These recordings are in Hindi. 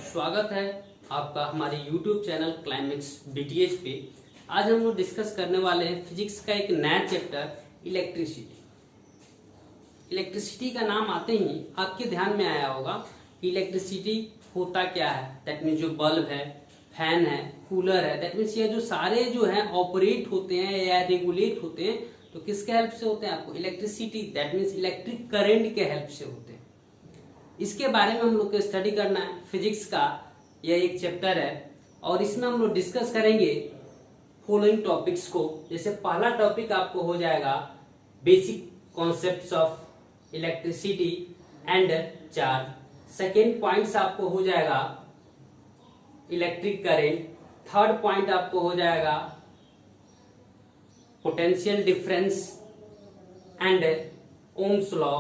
स्वागत है आपका हमारे YouTube चैनल क्लाइमेक्स बीटीएच पे। आज हम लोग डिस्कस करने वाले हैं फिजिक्स का एक नया चैप्टर इलेक्ट्रिसिटी। इलेक्ट्रिसिटी का नाम आते ही आपके ध्यान में आया होगा कि इलेक्ट्रिसिटी होता क्या है। दैट मीन्स जो बल्ब है, फैन है, कूलर है, दैट मीन्स ये जो सारे जो है ऑपरेट होते हैं या रेगुलेट होते हैं तो किसके हेल्प से होते हैं? आपको electricity that means electric current के हेल्प से होते हैं। इसके बारे में हम लोग को स्टडी करना है। फिजिक्स का यह एक चैप्टर है और इसमें हम लोग डिस्कस करेंगे फॉलोइंग टॉपिक्स को। जैसे पहला टॉपिक आपको हो जाएगा basic concepts of electricity and charge. Second points आपको हो जाएगा इलेक्ट्रिक करंट। थर्ड पॉइंट आपको हो जाएगा potential difference and Ohm's law.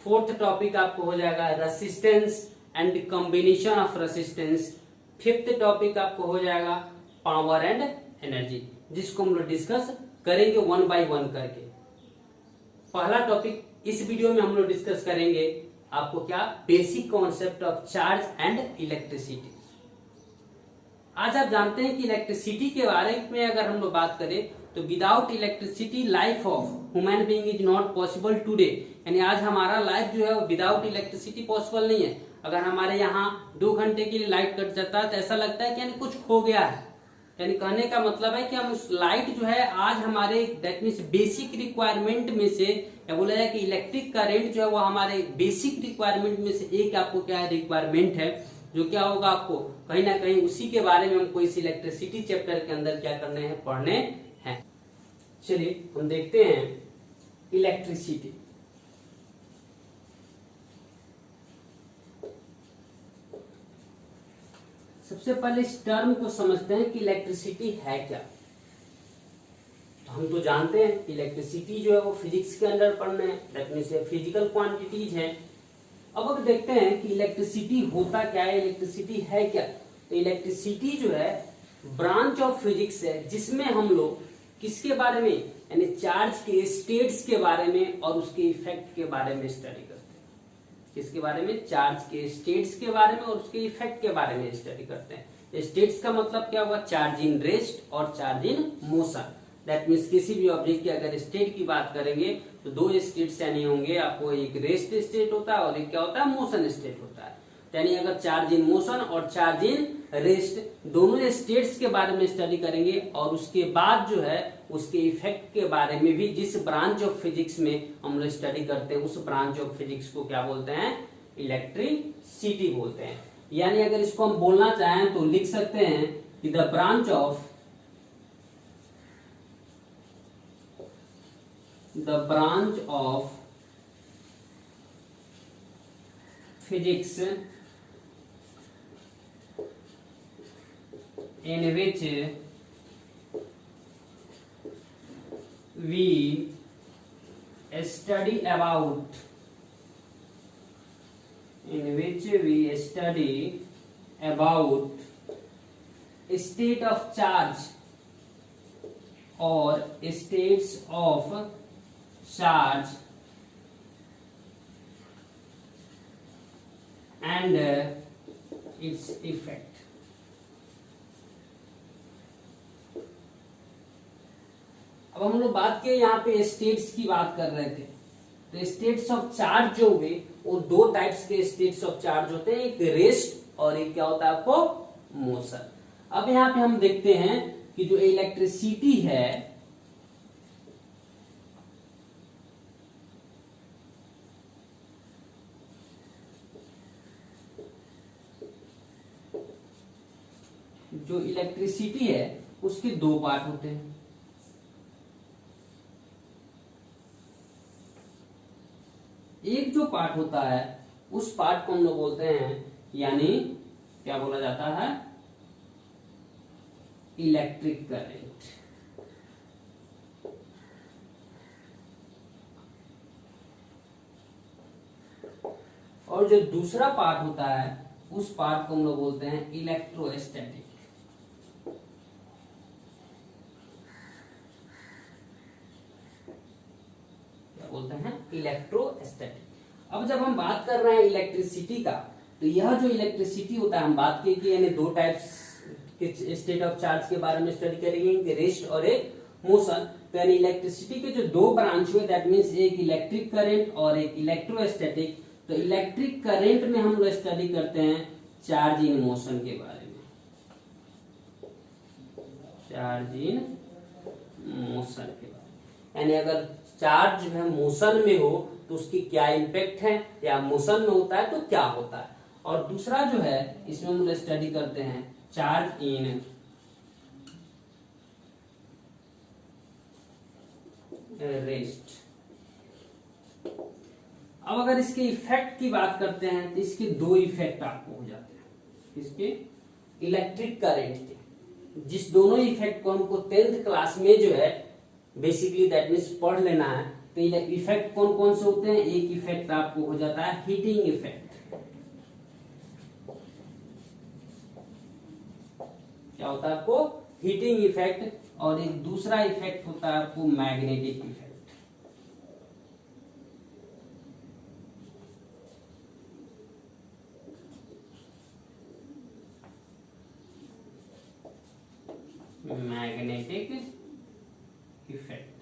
Fourth topic आपको हो जाएगा resistance and combination of resistance. Fifth topic आपको हो जाएगा पावर एंड एनर्जी, जिसको हम लोग डिस्कस करेंगे वन बाय वन करके। पहला टॉपिक इस वीडियो में हम लोग डिस्कस करेंगे आपको क्या, basic concept of charge and electricity. आज आप जानते हैं कि इलेक्ट्रिसिटी के बारे में अगर हम लोग बात करें तो without electricity life of human being is not possible today. यानी आज हमारा लाइफ जो है वो विदाउट इलेक्ट्रिसिटी पॉसिबल नहीं है। अगर हमारे यहाँ 2 घंटे के लिए लाइट कट जाता है तो ऐसा लगता है कि यानी कुछ खो गया है। यानी कहने का मतलब है कि हम उस लाइट जो है आज हमारे दैट मीन्स बेसिक रिक्वायरमेंट में से, या बोला जाए कि इलेक्ट्रिक करंट जो है वो हमारे बेसिक रिक्वायरमेंट में से एक आपको क्या है रिक्वायरमेंट है, जो क्या होगा आपको कहीं ना कहीं उसी के बारे में हमको इस इलेक्ट्रिसिटी चैप्टर के अंदर क्या करने हैं, पढ़ने हैं। चलिए हम देखते हैं इलेक्ट्रिसिटी। सबसे पहले इस टर्म को समझते हैं कि इलेक्ट्रिसिटी है क्या। तो हम तो जानते हैं कि इलेक्ट्रिसिटी जो है वो फिजिक्स के अंदर पढ़ने हैं, दैट मींस ये फिजिकल क्वांटिटीज हैं। अब अगर देखते हैं कि इलेक्ट्रिसिटी होता क्या है, इलेक्ट्रिसिटी है क्या, तो इलेक्ट्रिसिटी जो है ब्रांच ऑफ फिजिक्स है जिसमें हम लोग किसके बारे में, यानी चार्ज के स्टेट्स के बारे में और उसके इफेक्ट के बारे में स्टडी करते हैं। किसके बारे में? चार्ज के स्टेट्स के बारे में और उसके इफेक्ट के बारे में स्टडी करते हैं। स्टेट्स का मतलब क्या हुआ? चार्ज इन रेस्ट और charge in motion. That means किसी भी ऑब्जेक्ट की अगर स्टेट की बात करेंगे तो 2 स्टेट्स यानी होंगे आपको, एक रेस्ट स्टेट होता है और एक क्या होता है, मोशन स्टेट होता है। यानी अगर चार्ज इन मोशन और चार्ज इन रेस्ट दोनों स्टेट्स के बारे में स्टडी करेंगे और उसके बाद जो है उसके इफेक्ट के बारे में भी जिस ब्रांच ऑफ फिजिक्स में हम लोग स्टडी करते हैं उस ब्रांच ऑफ फिजिक्स को क्या बोलते हैं? इलेक्ट्रिसिटी बोलते हैं। यानी अगर इसको हम बोलना चाहें तो लिख सकते हैं कि the branch of physics in which we study about state of charge or states of charge and its effect। अब हम लोग बात किए यहाँ पे स्टेट्स की बात कर रहे थे, तो स्टेट्स ऑफ चार्ज जो हुए वो 2 टाइप्स के स्टेट्स ऑफ चार्ज होते हैं, एक रेस्ट और एक क्या होता है आपको, मोशन। अब यहाँ पे हम देखते हैं कि जो इलेक्ट्रिसिटी है उसके 2 पार्ट होते हैं। एक जो पार्ट होता है उस पार्ट को हम लोग बोलते हैं, यानी क्या बोला जाता है, इलेक्ट्रिक करंट। और जो दूसरा पार्ट होता है उस पार्ट को हम लोग बोलते हैं इलेक्ट्रोस्टैटिक। बोलते हैं इलेक्ट्रोस्टैटिक। अब जब हम बात कर रहे हैं इलेक्ट्रिसिटी का, तो यह जो इलेक्ट्रिसिटी होता है, हम बात की कि यानी दो टाइप्स के स्टेट ऑफ चार्ज के बारे में स्टडी करेंगे, रेस्ट और एक मोशन। तो यानी इलेक्ट्रिसिटी के जो दो ब्रांच हुए, दैट मीन्स एक इलेक्ट्रिक करंट और एक इलेक्ट्रोस्टैटिक। तो इलेक्ट्रिक करंट में हम लोग स्टडी करते हैं चार्ज इन मोशन के बारे में, चार्ज इन मोशन के बारे में। यानी अगर चार्ज जो है मोशन में हो तो उसकी क्या इम्पैक्ट है, या मोशन में होता है तो क्या होता है। और दूसरा जो है इसमें हम लोग स्टडी करते हैं चार्ज इन रेस्ट। अब अगर इसके इफेक्ट की बात करते हैं तो इसके दो इफेक्ट आपको हो जाते हैं, इसके इलेक्ट्रिक करंट के, जिस दोनों इफेक्ट को हमको 10th क्लास में जो है बेसिकली दैट मीन्स पढ़ लेना है। तो इफेक्ट कौन कौन से होते हैं, एक इफेक्ट आपको हो जाता है हीटिंग इफेक्ट, क्या होता है आपको हीटिंग इफेक्ट, और एक दूसरा इफेक्ट होता है आपको मैग्नेटिक इफेक्ट। Magnetic effect.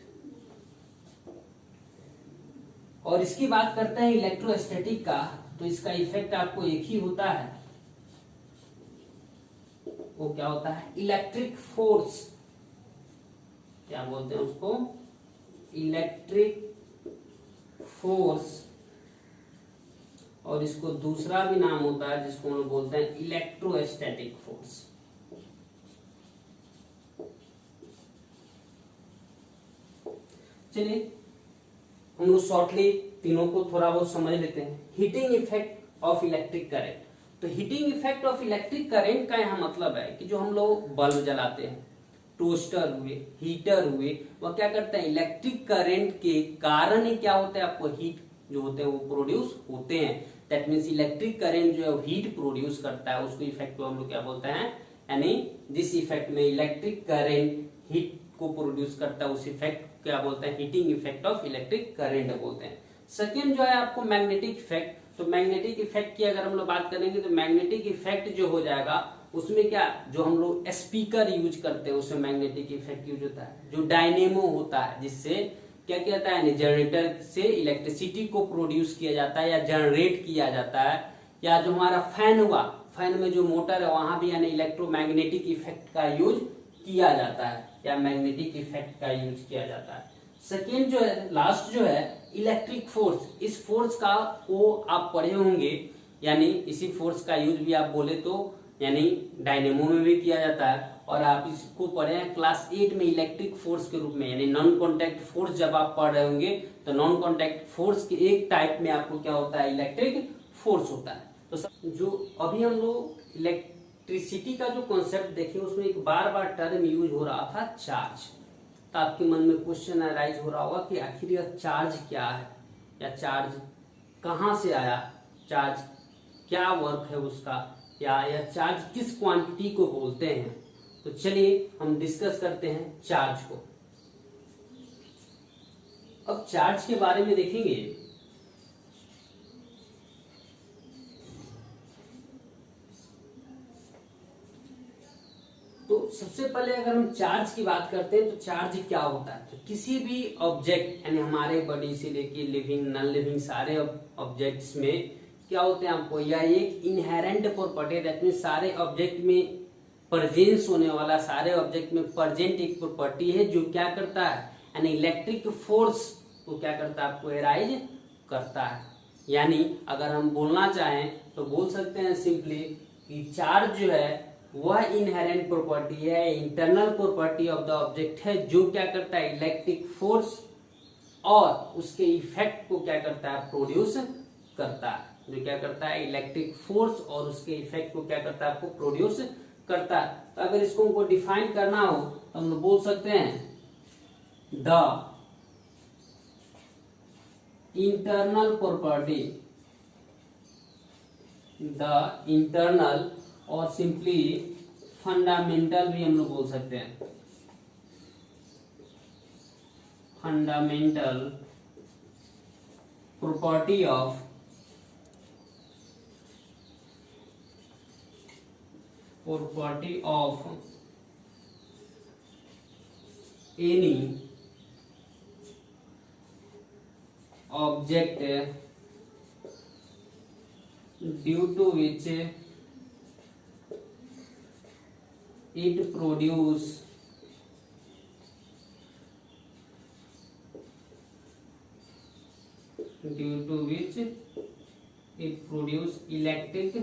और इसकी बात करते हैं इलेक्ट्रोस्टैटिक का, तो इसका इफेक्ट आपको एक ही होता है, वो क्या होता है इलेक्ट्रिक फोर्स, क्या बोलते हैं उसको इलेक्ट्रिक फोर्स। और इसको दूसरा भी नाम होता है जिसको हम लोग बोलते हैं इलेक्ट्रोस्टैटिक फोर्स। चलिए हम लोग शॉर्टली तीनों को थोड़ा बहुत समझ लेते हैं। Heating effect of electric current. तो heating effect of electric current का यहाँ मतलब है कि जो हम लोग बल्ब जलाते हैं, टोस्टर हुए, हीटर हुए, वह क्या करते हैं इलेक्ट्रिक करंट के कारण ही क्या होता है आपको हीट जो होते हैं वो प्रोड्यूस होते हैं। दैट मीन्स इलेक्ट्रिक करंट जो है हीट प्रोड्यूस करता है, उसको इफेक्ट को हम लोग क्या बोलते हैं, यानी जिस इफेक्ट में इलेक्ट्रिक करंट हीट को प्रोड्यूस करता है उस इफेक्ट क्या बोलते हैं heating effect of electric current बोलते हैं। सेकेंड जो है आपको मैग्नेटिक इफेक्ट। तो मैग्नेटिक इफेक्ट की अगर हम लोग बात करेंगे तो मैग्नेटिक इफेक्ट जो हो जाएगा उसमें क्या, जो हम लोग स्पीकर यूज करते हैं उसमें मैग्नेटिक इफेक्ट यूज होता है। जो डायनेमो होता है जिससे क्या किया जाता है, जनरेटर से इलेक्ट्रिसिटी को प्रोड्यूस किया जाता है या जनरेट किया जाता है, या जो हमारा फैन हुआ, फैन में जो मोटर है वहां भी यानी इलेक्ट्रोमैग्नेटिक इफेक्ट का यूज किया जाता है या मैग्नेटिक इफेक्ट का यूज किया जाता है। सेकेंड जो है, लास्ट जो है इलेक्ट्रिक फोर्स। इस फोर्स का को आप पढ़े होंगे, यानी इसी फोर्स का यूज भी आप बोले तो यानी डायनेमो में भी किया जाता है, और आप इसको पढ़े हैं क्लास 8 में इलेक्ट्रिक फोर्स के रूप में, यानी नॉन कॉन्टैक्ट फोर्स जब आप पढ़ रहे होंगे तो नॉन कॉन्टैक्ट फोर्स के एक टाइप में आपको क्या होता है इलेक्ट्रिक फोर्स होता है। तो जो अभी हम लोग इलेक्ट्रिसिटी का जो कॉन्सेप्ट देखे उसमें एक बार बार टर्म यूज हो रहा था चार्ज। तो आपके मन में क्वेश्चन अराइज हो रहा होगा कि आखिर यह चार्ज क्या है, या चार्ज कहां से आया, चार्ज क्या वर्क है उसका, या यह चार्ज किस क्वांटिटी को बोलते हैं। तो चलिए हम डिस्कस करते हैं चार्ज को। अब चार्ज के बारे में देखेंगे तो सबसे पहले अगर हम चार्ज की बात करते हैं तो चार्ज क्या होता है। तो किसी भी ऑब्जेक्ट यानी हमारे बॉडी से लेके लिविंग नॉन लिविंग सारे ऑब्जेक्ट्स में क्या होते हैं आपको, यह एक इनहेरेंट प्रॉपर्टी, दैट मींस सारे ऑब्जेक्ट में प्रेजेंस होने वाला, सारे ऑब्जेक्ट में प्रेजेंट एक प्रॉपर्टी है जो क्या करता है यानी इलेक्ट्रिक फोर्स को क्या करता है आपको एराइज करता है। यानी अगर हम बोलना चाहें तो बोल सकते हैं सिंपली कि चार्ज जो है वह इनहेरेंट प्रॉपर्टी है, internal property of the object है जो क्या करता है इलेक्ट्रिक फोर्स और उसके इफेक्ट को क्या करता है प्रोड्यूस करता है, जो क्या करता है इलेक्ट्रिक फोर्स और उसके इफेक्ट को क्या करता है आपको प्रोड्यूस करता है। तो अगर इसको हमको डिफाइन करना हो तो हम लोग बोल सकते हैं the internal property, the internal और सिंपली फंडामेंटल भी हम लोग बोल सकते हैं, fundamental property of property of any object due to which it produce electric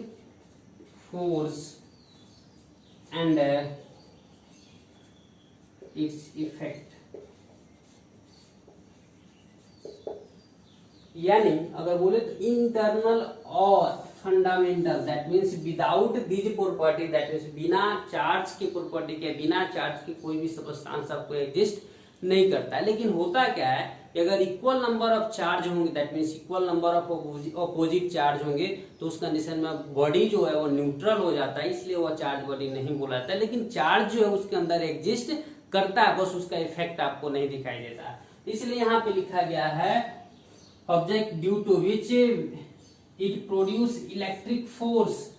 force and its effect। यानी अगर बोले तो इंटरनल और fundamental, that means without these property, that means बिना चार्ज की प्रॉपर्टी के, बिना चार्ज की कोई भी सब्सटेंस आपको एग्जिस्ट नहीं करता है। लेकिन होता क्या है कि अगर इक्वल नंबर ऑफ चार्ज होंगे, that means equal number of opposite charge होंगे, तो उस कंडीशन में बॉडी जो है वो न्यूट्रल हो जाता है, इसलिए वो चार्ज बॉडी नहीं बोला जाता है। लेकिन चार्ज जो है उसके अंदर एग्जिस्ट करता है, बस उसका इफेक्ट आपको नहीं दिखाई देता है। इसलिए यहाँ पे लिखा गया है object due to which it produce electric force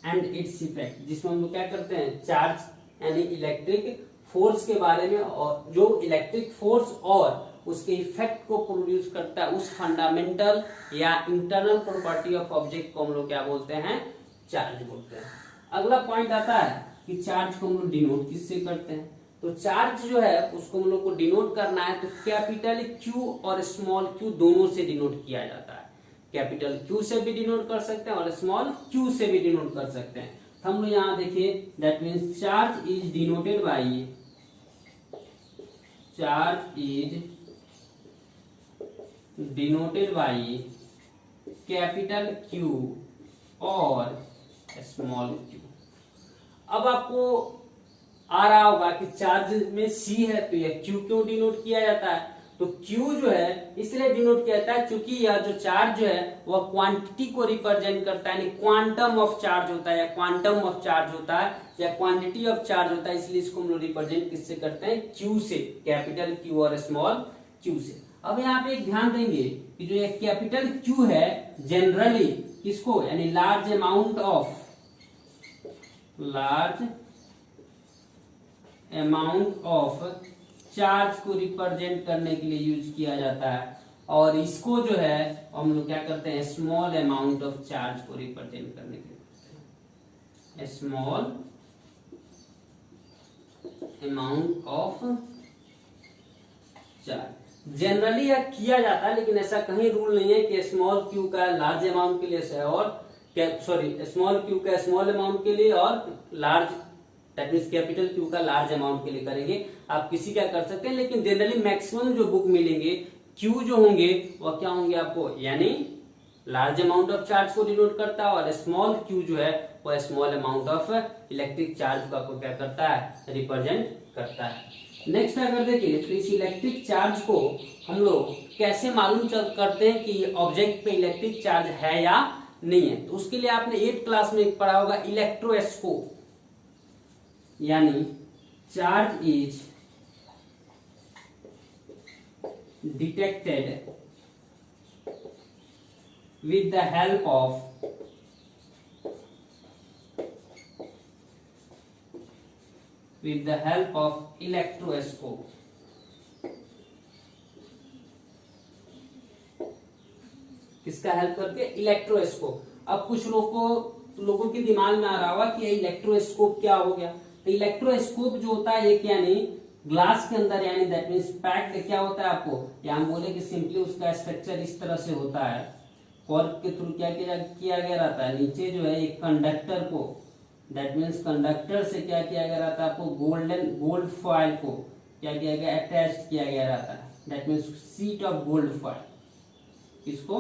and its effect, जिसमें हम लोग क्या करते हैं, चार्ज यानी इलेक्ट्रिक फोर्स के बारे में, और जो इलेक्ट्रिक फोर्स और उसके इफेक्ट को प्रोड्यूस करता है, उस फंडामेंटल या इंटरनल प्रॉपर्टी ऑफ ऑब्जेक्ट को हम लोग क्या बोलते हैं, चार्ज बोलते हैं। अगला पॉइंट आता है कि चार्ज को हम लोग डिनोट किससे करते हैं। तो चार्ज जो है उसको हम लोग को डिनोट करना है तो कैपिटल क्यू और स्मॉल क्यू दोनों से डिनोट किया जाता है। कैपिटल क्यू से भी डिनोट कर सकते हैं और स्मॉल क्यू से भी डिनोट कर सकते हैं। तो हम लोग यहाँ देखिए, that means charge is denoted by, charge is denoted by capital Q और स्मॉल क्यू। अब आपको आ रहा होगा कि चार्ज में सी है तो यह क्यू क्यों डिनोट किया जाता है। तो क्यू जो है इसलिए डिनोट किया जाता है क्योंकि यह जो चार्ज जो है वह क्वांटिटी को रिप्रेजेंट करता है, यानी क्वांटम ऑफ चार्ज होता है, या क्वांटम ऑफ चार्ज होता है, या क्वांटिटी ऑफ चार्ज होता है। इसलिए इसको हम लोग रिप्रेजेंट किससे करते हैं, क्यू से, कैपिटल क्यू और स्मॉल क्यू से। अब यहाँ पे एक ध्यान देंगे कि जो ये कैपिटल क्यू है जनरली किसको, यानी लार्ज अमाउंट ऑफ चार्ज को रिप्रेजेंट करने के लिए यूज किया जाता है, और इसको जो है हम लोग क्या करते हैं, स्मॉल अमाउंट ऑफ चार्ज को रिप्रेजेंट करने के लिए, small amount of charge. Generally यह किया जाता है, लेकिन ऐसा कहीं रूल नहीं है कि स्मॉल क्यू का लार्ज अमाउंट के लिए है और स्मॉल क्यू का स्मॉल अमाउंट के लिए और large that means capital Q का लार्ज अमाउंट के लिए करेंगे। आप किसी का कर सकते हैं, लेकिन जनरली मैक्सिमम जो बुक मिलेंगे क्यू जो होंगे वह क्या होंगे आपको, यानी लार्ज अमाउंट ऑफ चार्ज को डिनोट करता है, और स्मॉल क्यू जो है वह small amount of electric charge का को क्या करता है, रिप्रेजेंट करता है। नेक्स्ट अगर देखिए तो इस इलेक्ट्रिक चार्ज को हम लोग कैसे मालूम करते हैं कि ऑब्जेक्ट पे इलेक्ट्रिक चार्ज है या नहीं है। तो उसके लिए आपने 8th क्लास में पढ़ा होगा इलेक्ट्रोस्कोप, यानी charge is detected with the help of electroscope। किसका हेल्प करके, इलेक्ट्रोस्कोप। अब कुछ लोगों के दिमाग में आ रहा होगा कि इलेक्ट्रोस्कोप क्या हो गया। तो इलेक्ट्रोस्कोप जो होता है एक, यानी ग्लास के अंदर, यानी दैट मीन्स पैक्ड क्या होता है आपको, या हम बोले कि सिंपली उसका स्ट्रक्चर इस तरह से होता है, कॉर्क के थ्रू क्या किया गया रहता है, नीचे जो है एक कंडक्टर को, दैट मीन्स कंडक्टर से क्या किया गया रहता है, आपको गोल्ड फॉइल को क्या किया गया, अटैच किया गया रहता है, that means sheet of gold foil, इसको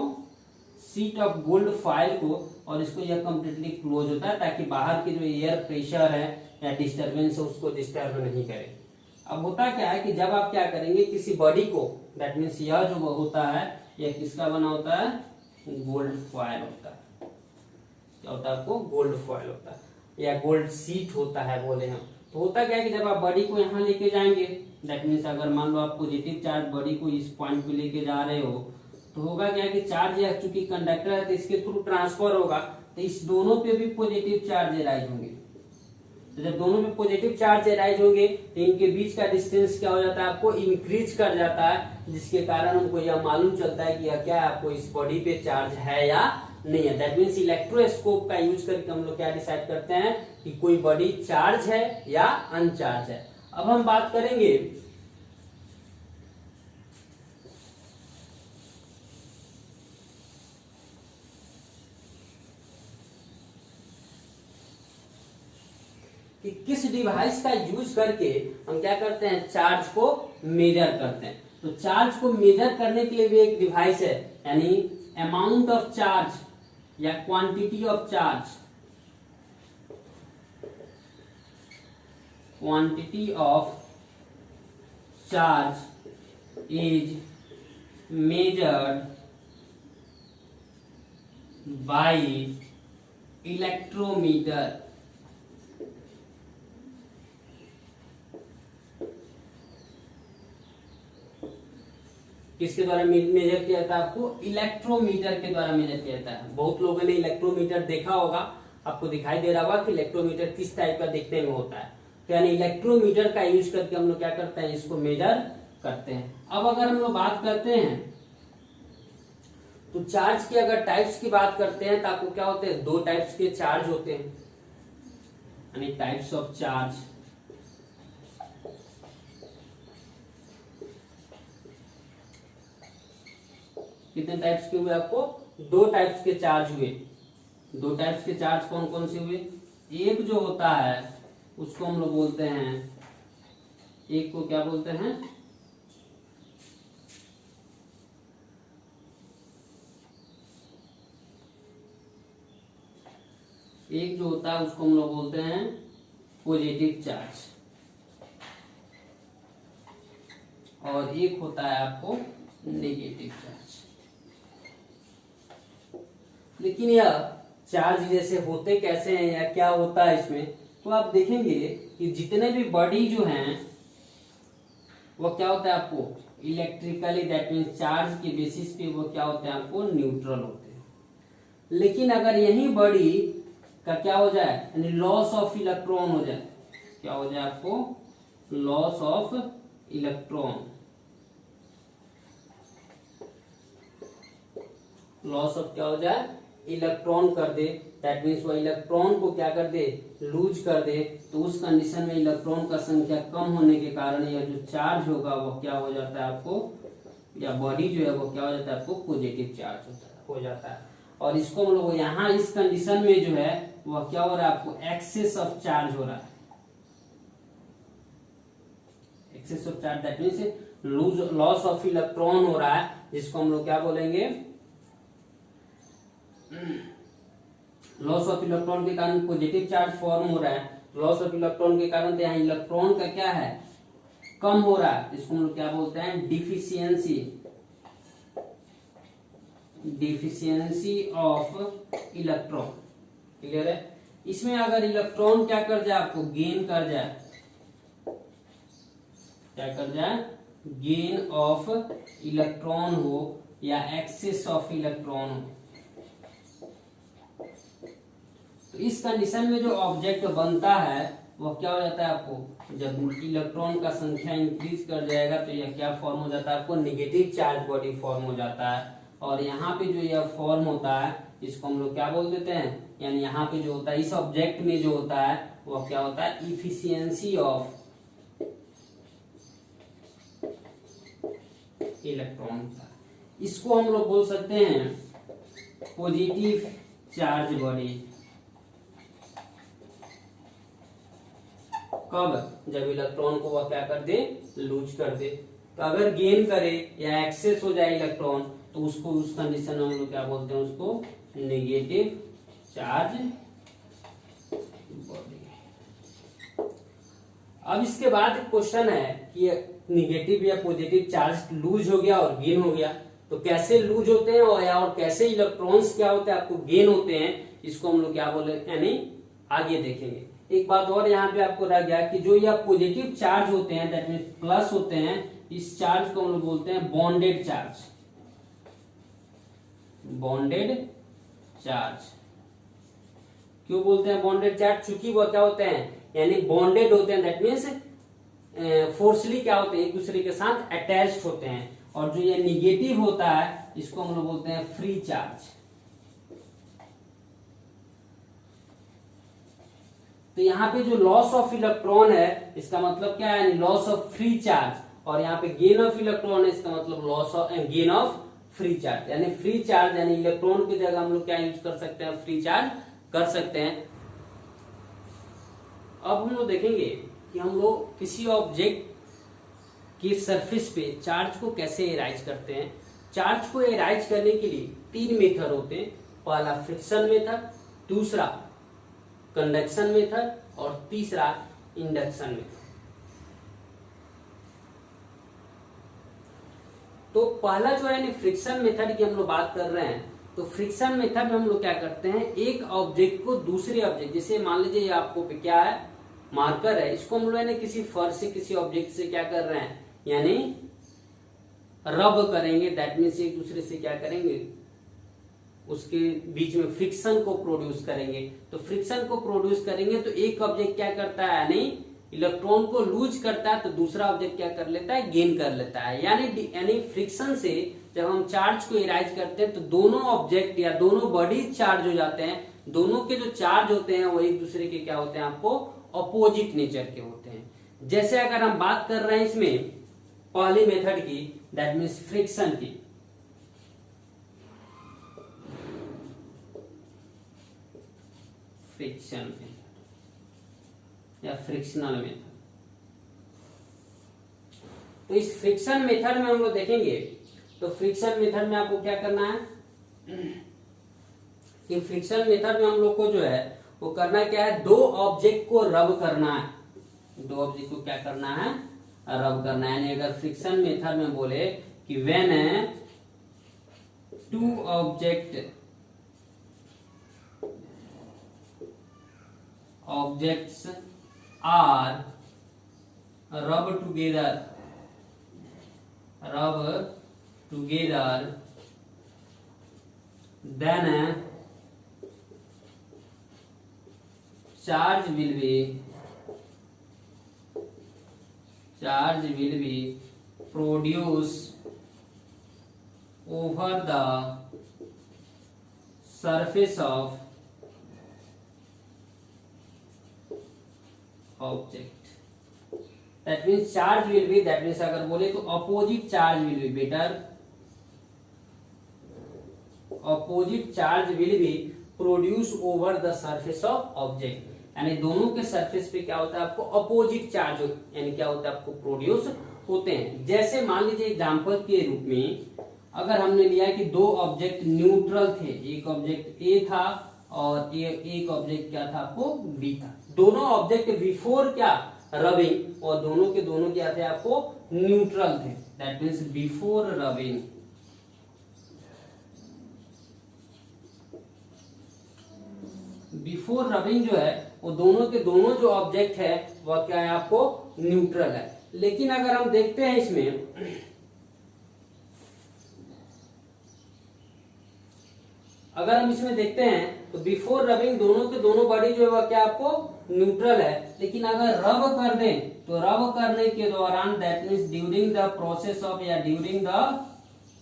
शीट ऑफ गोल्ड फॉइल को, और इसको यह कंप्लीटली क्लोज होता है ताकि बाहर की जो एयर प्रेशर है या डिस्टर्बेंस है उसको डिस्टर्ब नहीं करे। अब होता क्या है कि जब आप क्या करेंगे किसी बॉडी को, दैट मीन्स यह जो होता है यह किसका बना होता है, गोल्ड फॉइल होता है। क्या होता है आपको, गोल्ड फॉइल होता है या गोल्ड शीट होता है बोले हम। तो होता क्या है कि जब आप बॉडी को यहाँ लेके जाएंगे, दैट मीन्स अगर मान लो आप पॉजिटिव चार्ज बॉडी को इस पॉइंट पे लेके जा रहे हो, तो होगा क्या कि चार्ज या चूंकि कंडक्टर है तो इसके थ्रू ट्रांसफर होगा, तो इस दोनों पे भी पॉजिटिव चार्ज राइज होंगे। तो जब दोनों में पॉजिटिव चार्ज अराइज होंगे तो इनके बीच का डिस्टेंस क्या हो जाता है, आपको इंक्रीज कर जाता है, जिसके कारण हमको यह मालूम चलता है कि यह क्या है, आपको इस बॉडी पे चार्ज है या नहीं है। दैट मीन्स इलेक्ट्रोस्कोप का यूज करके हम लोग क्या डिसाइड करते हैं कि कोई बॉडी चार्ज है या अनचार्ज है। अब हम बात करेंगे कि किस डिवाइस का यूज करके हम क्या करते हैं, चार्ज को मेजर करते हैं। तो चार्ज को मेजर करने के लिए भी एक डिवाइस है, यानी अमाउंट ऑफ चार्ज या quantity of charge, quantity of charge is measured by electrometer. किसके द्वारा मेजर किया जाता है, आपको इलेक्ट्रोमीटर के द्वारा मेजर किया जाता है। बहुत लोगों ने इलेक्ट्रोमीटर देखा होगा, आपको दिखाई दे रहा होगा कि इलेक्ट्रोमीटर किस टाइप का देखने में होता है। तो यानी इलेक्ट्रोमीटर का यूज करके हम लोग क्या करते हैं, इसको मेजर करते हैं। अब अगर हम लोग बात करते हैं तो चार्ज की अगर टाइप्स की बात करते हैं तो आपको क्या होते हैं, दो टाइप्स के चार्ज होते हैं, यानी टाइप्स ऑफ चार्ज। कितने टाइप्स के हुए, आपको दो टाइप्स के चार्ज हुए। दो टाइप्स के चार्ज कौन कौन से हुए, एक जो होता है उसको हम लोग बोलते हैं, एक को क्या बोलते हैं, एक जो होता है उसको हम लोग बोलते हैं पॉजिटिव चार्ज, और एक होता है आपको नेगेटिव चार्ज। लेकिन यह चार्ज जैसे होते कैसे हैं या क्या होता है इसमें, तो आप देखेंगे कि जितने भी बॉडी जो हैं वो क्या होता है, आपको इलेक्ट्रिकली, दैट मीन्स चार्ज के बेसिस पे वो क्या होते हैं, आपको न्यूट्रल होते हैं। लेकिन अगर यही बॉडी का क्या हो जाए, यानी लॉस ऑफ इलेक्ट्रॉन हो जाए, क्या हो जाए, आपको loss of electron, loss of क्या हो जाए, इलेक्ट्रॉन कर दे, दैट मीन्स वो इलेक्ट्रॉन को क्या कर दे, लूज कर दे, तो उस कंडीशन में इलेक्ट्रॉन का संख्या कम होने के कारण यह जो चार्ज होगा वो क्या हो जाता है, आपको या बॉडी जो है वो क्या हो जाता है, आपको पॉजिटिव चार्ज हो जाता है। और इसको हम लोग यहाँ इस कंडीशन में जो है वह क्या हो रहा है, आपको एक्सेस ऑफ चार्ज हो रहा है, excess of charge, that means loss of electron हो रहा है, जिसको हम लोग क्या बोलेंगे, लॉस ऑफ इलेक्ट्रॉन के कारण पॉजिटिव चार्ज फॉर्म हो रहा है। लॉस ऑफ इलेक्ट्रॉन के कारण यहाँ इलेक्ट्रॉन का क्या है, कम हो रहा है, इसको हम लोग क्या बोलते हैं, deficiency, deficiency of electron. Clear है। इसमें अगर इलेक्ट्रॉन क्या कर जाए, आपको गेन कर जाए, क्या कर जाए, गेन ऑफ इलेक्ट्रॉन हो या एक्सेस ऑफ इलेक्ट्रॉन हो, तो इस कंडीशन में जो ऑब्जेक्ट बनता है वो क्या हो जाता है, आपको जब इलेक्ट्रॉन का संख्या इंक्रीज कर जाएगा तो यह क्या फॉर्म हो जाता है, आपको नेगेटिव चार्ज बॉडी फॉर्म हो जाता है। और यहाँ पे जो यह फॉर्म होता है इसको हम लोग क्या बोल देते हैं, यानी यहाँ पे जो होता है इस ऑब्जेक्ट में जो होता है वो क्या होता है, इफिशियंसी ऑफ इलेक्ट्रॉन। इसको हम लोग बोल सकते हैं पॉजिटिव चार्ज बॉडी। कब, जब इलेक्ट्रॉन को वह क्या कर दे, लूज कर दे। तो अगर गेन करे या एक्सेस हो जाए इलेक्ट्रॉन तो उसको उस कंडीशन में हम लोग क्या बोलते हैं, उसको नेगेटिव चार्ज बॉडी। अब इसके बाद क्वेश्चन है कि नेगेटिव या पॉजिटिव चार्ज लूज हो गया और गेन हो गया, तो कैसे लूज होते हैं और कैसे इलेक्ट्रॉन्स क्या होते हैं, आपको गेन होते हैं, इसको हम लोग क्या बोले, यानी आगे देखेंगे। एक बात और यहाँ पे आपको रह गया कि जो यह पॉजिटिव चार्ज होते हैं, दैट मीन्स प्लस होते हैं, इस चार्ज को हम लोग बोलते हैं बॉन्डेड चार्ज, बॉन्डेड चार्ज। क्यों बोलते हैं बॉन्डेड चार्ज, चूंकि वह क्या होते हैं, यानी बॉन्डेड होते हैं, दैट मीन्स फोर्सली क्या होते हैं, एक दूसरे के साथ अटैच्ड होते हैं। और जो ये निगेटिव होता है इसको हम लोग बोलते हैं फ्री चार्ज। तो यहाँ पे जो लॉस ऑफ इलेक्ट्रॉन है इसका मतलब क्या है, लॉस ऑफ फ्री चार्ज, और यहाँ पे गेन ऑफ इलेक्ट्रॉन है इसका मतलब loss of gain of free charge. यानी फ्री चार्ज यानी इलेक्ट्रॉन की जगह हम लोग क्या यूज कर सकते हैं, फ्री चार्ज कर सकते हैं। अब हम लोग देखेंगे कि हम लोग किसी ऑब्जेक्ट की सरफेस पे चार्ज को कैसे एराइज करते हैं। चार्ज को एराइज करने के लिए 3 मेथड होते हैं। पहला फ्रिक्शन मेथड, दूसरा कंडक्शन मेथड और तीसरा इंडक्शन मेथड। तो पहला जो है फ्रिक्शन मेथड की हम लोग बात कर रहे हैं। तो फ्रिक्शन मेथड में हम लोग क्या करते हैं, एक ऑब्जेक्ट को दूसरे ऑब्जेक्ट, जैसे मान लीजिए ये आपको पे क्या है, मार्कर है, इसको हम लोग किसी फर्श से किसी ऑब्जेक्ट से क्या कर रहे हैं, यानी रब करेंगे। दैट मीन्स एक दूसरे से क्या करेंगे, उसके बीच में फ्रिक्शन को प्रोड्यूस करेंगे। तो फ्रिक्शन को प्रोड्यूस करेंगे तो एक ऑब्जेक्ट क्या करता है, यानी इलेक्ट्रॉन को लूज करता है, तो दूसरा ऑब्जेक्ट क्या कर लेता है, गेन कर लेता है। यानी फ्रिक्शन से जब हम चार्ज को इराइज करते हैं तो दोनों ऑब्जेक्ट या दोनों बॉडी चार्ज हो जाते हैं। दोनों के जो चार्ज होते हैं वो एक दूसरे के क्या होते हैं, आपको अपोजिट नेचर के होते हैं। जैसे अगर हम बात कर रहे हैं इसमें पहली मेथड की, दैट मीन्स फ्रिक्शन की, फ्रिक्शन मेथड या फ्रिक्शनल मेथड। तो इस फ्रिक्शन मेथड में हम लोग देखेंगे, तो फ्रिक्शन मेथड में आपको क्या करना है कि फ्रिक्शन मेथड में हम लोग को जो है वो करना क्या है, दो ऑब्जेक्ट को रब करना है। दो ऑब्जेक्ट को क्या करना है, रब करना है। यानी अगर फ्रिक्शन मेथड में बोले कि when two objects are rub together, then charge will be produced over the surface of object. That means charge will be, that means अगर बोले तो opposite charge will be better, opposite charge will be produce over the surface of object. यानी दोनों के सरफेस पे क्या होता है, आपको अपोजिट चार्ज यानी क्या होता है, आपको प्रोड्यूस होते हैं। जैसे मान लीजिए एग्जांपल के रूप में अगर हमने लिया कि दो ऑब्जेक्ट न्यूट्रल थे, एक ऑब्जेक्ट ए था और एक ऑब्जेक्ट क्या था, आपको बी था। दोनों ऑब्जेक्ट बिफोर क्या रबिंग, और दोनों के दोनों क्या थे, आपको न्यूट्रल थे। That means before rubbing, before rubbing जो है वो दोनों के दोनों जो ऑब्जेक्ट है वह क्या है, आपको न्यूट्रल है। लेकिन अगर हम देखते हैं इसमें, अगर हम इसमें देखते हैं तो बिफोर रबिंग दोनों के दोनों बॉडी जो है वह क्या आपको न्यूट्रल है। लेकिन अगर रब कर दें तो रब करने के दौरान, that means during the process of या during the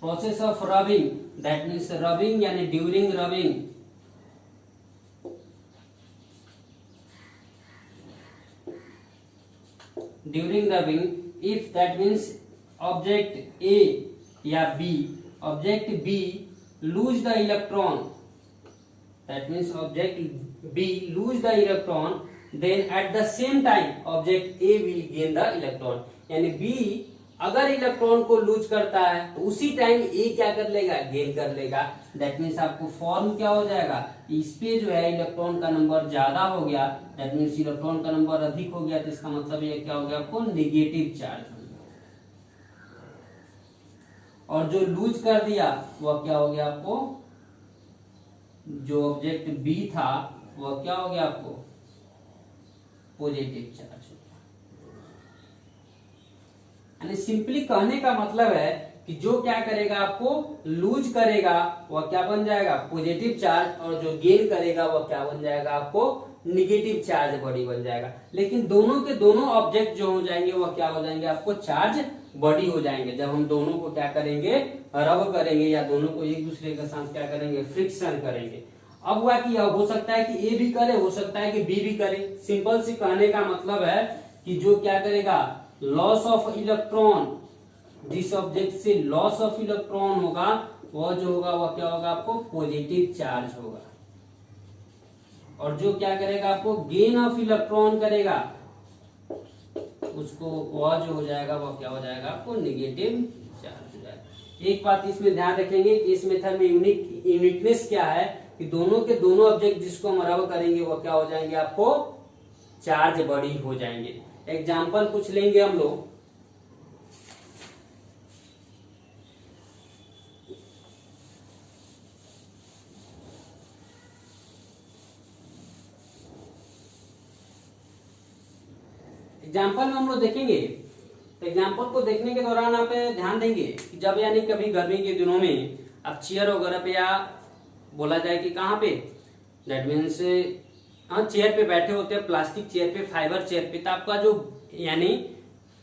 process of rubbing, that means rubbing यानी during rubbing, during rubbing if that means object A या B, object B lose the electron, that means object B lose the electron, then at the same time object A will gain the electron। यानी B अगर इलेक्ट्रॉन को लूज करता है तो उसी टाइम A क्या कर लेगा, गेन कर लेगा। दैट मीन्स आपको फॉर्म क्या हो जाएगा, इस पे जो है इलेक्ट्रॉन का नंबर ज्यादा हो गया, दैट मीन्स इलेक्ट्रॉन का नंबर अधिक हो गया, तो इसका मतलब ये क्या हो गया, आपको नेगेटिव चार्ज। और जो लूज कर दिया वह क्या हो गया, आपको जो ऑब्जेक्ट बी था वह क्या हो गया, आपको पॉजिटिव चार्ज हो गया। यानी सिंपली कहने का मतलब है कि जो क्या करेगा, आपको लूज करेगा वह क्या बन जाएगा, पॉजिटिव चार्ज, और जो गेन करेगा वह क्या बन जाएगा, आपको निगेटिव चार्ज बॉडी बन जाएगा। लेकिन दोनों के दोनों ऑब्जेक्ट जो हो जाएंगे वो क्या हो जाएंगे, आपको चार्ज बॉडी हो जाएंगे जब हम दोनों को क्या करेंगे, रब करेंगे या दोनों को एक दूसरे के साथ क्या करेंगे, फ्रिक्शन करेंगे। अब हुआ कि हो सकता है कि ए भी करे, हो सकता है कि बी भी करे। सिंपल सी कहने का मतलब है कि जो क्या करेगा, लॉस ऑफ इलेक्ट्रॉन, जिस ऑब्जेक्ट से लॉस ऑफ इलेक्ट्रॉन होगा वह जो होगा वह क्या होगा, आपको पॉजिटिव चार्ज होगा। और जो क्या करेगा, आपको गेन ऑफ इलेक्ट्रॉन करेगा उसको, वह जो हो जाएगा वह क्या हो जाएगा, आपको निगेटिव चार्ज हो जाएगा। एक बात इसमें ध्यान रखेंगे कि इस मेथड में यूनिकनेस क्या है कि दोनों के दोनों ऑब्जेक्ट जिसको हम रब करेंगे वो क्या हो जाएंगे, आपको चार्ज बॉडी हो जाएंगे। एग्जाम्पल कुछ लेंगे हम लोग। एग्जाम्पल में हम लोग देखेंगे, तो एग्जाम्पल को देखने के दौरान आप ध्यान देंगे कि जब यानी कभी गर्मी के दिनों में आप चेयर वगैरह पे, या बोला जाए कि कहाँ पे, दैट मीन्स हाँ चेयर पे बैठे होते हैं, प्लास्टिक चेयर पे, फाइबर चेयर पे, तो आपका जो यानी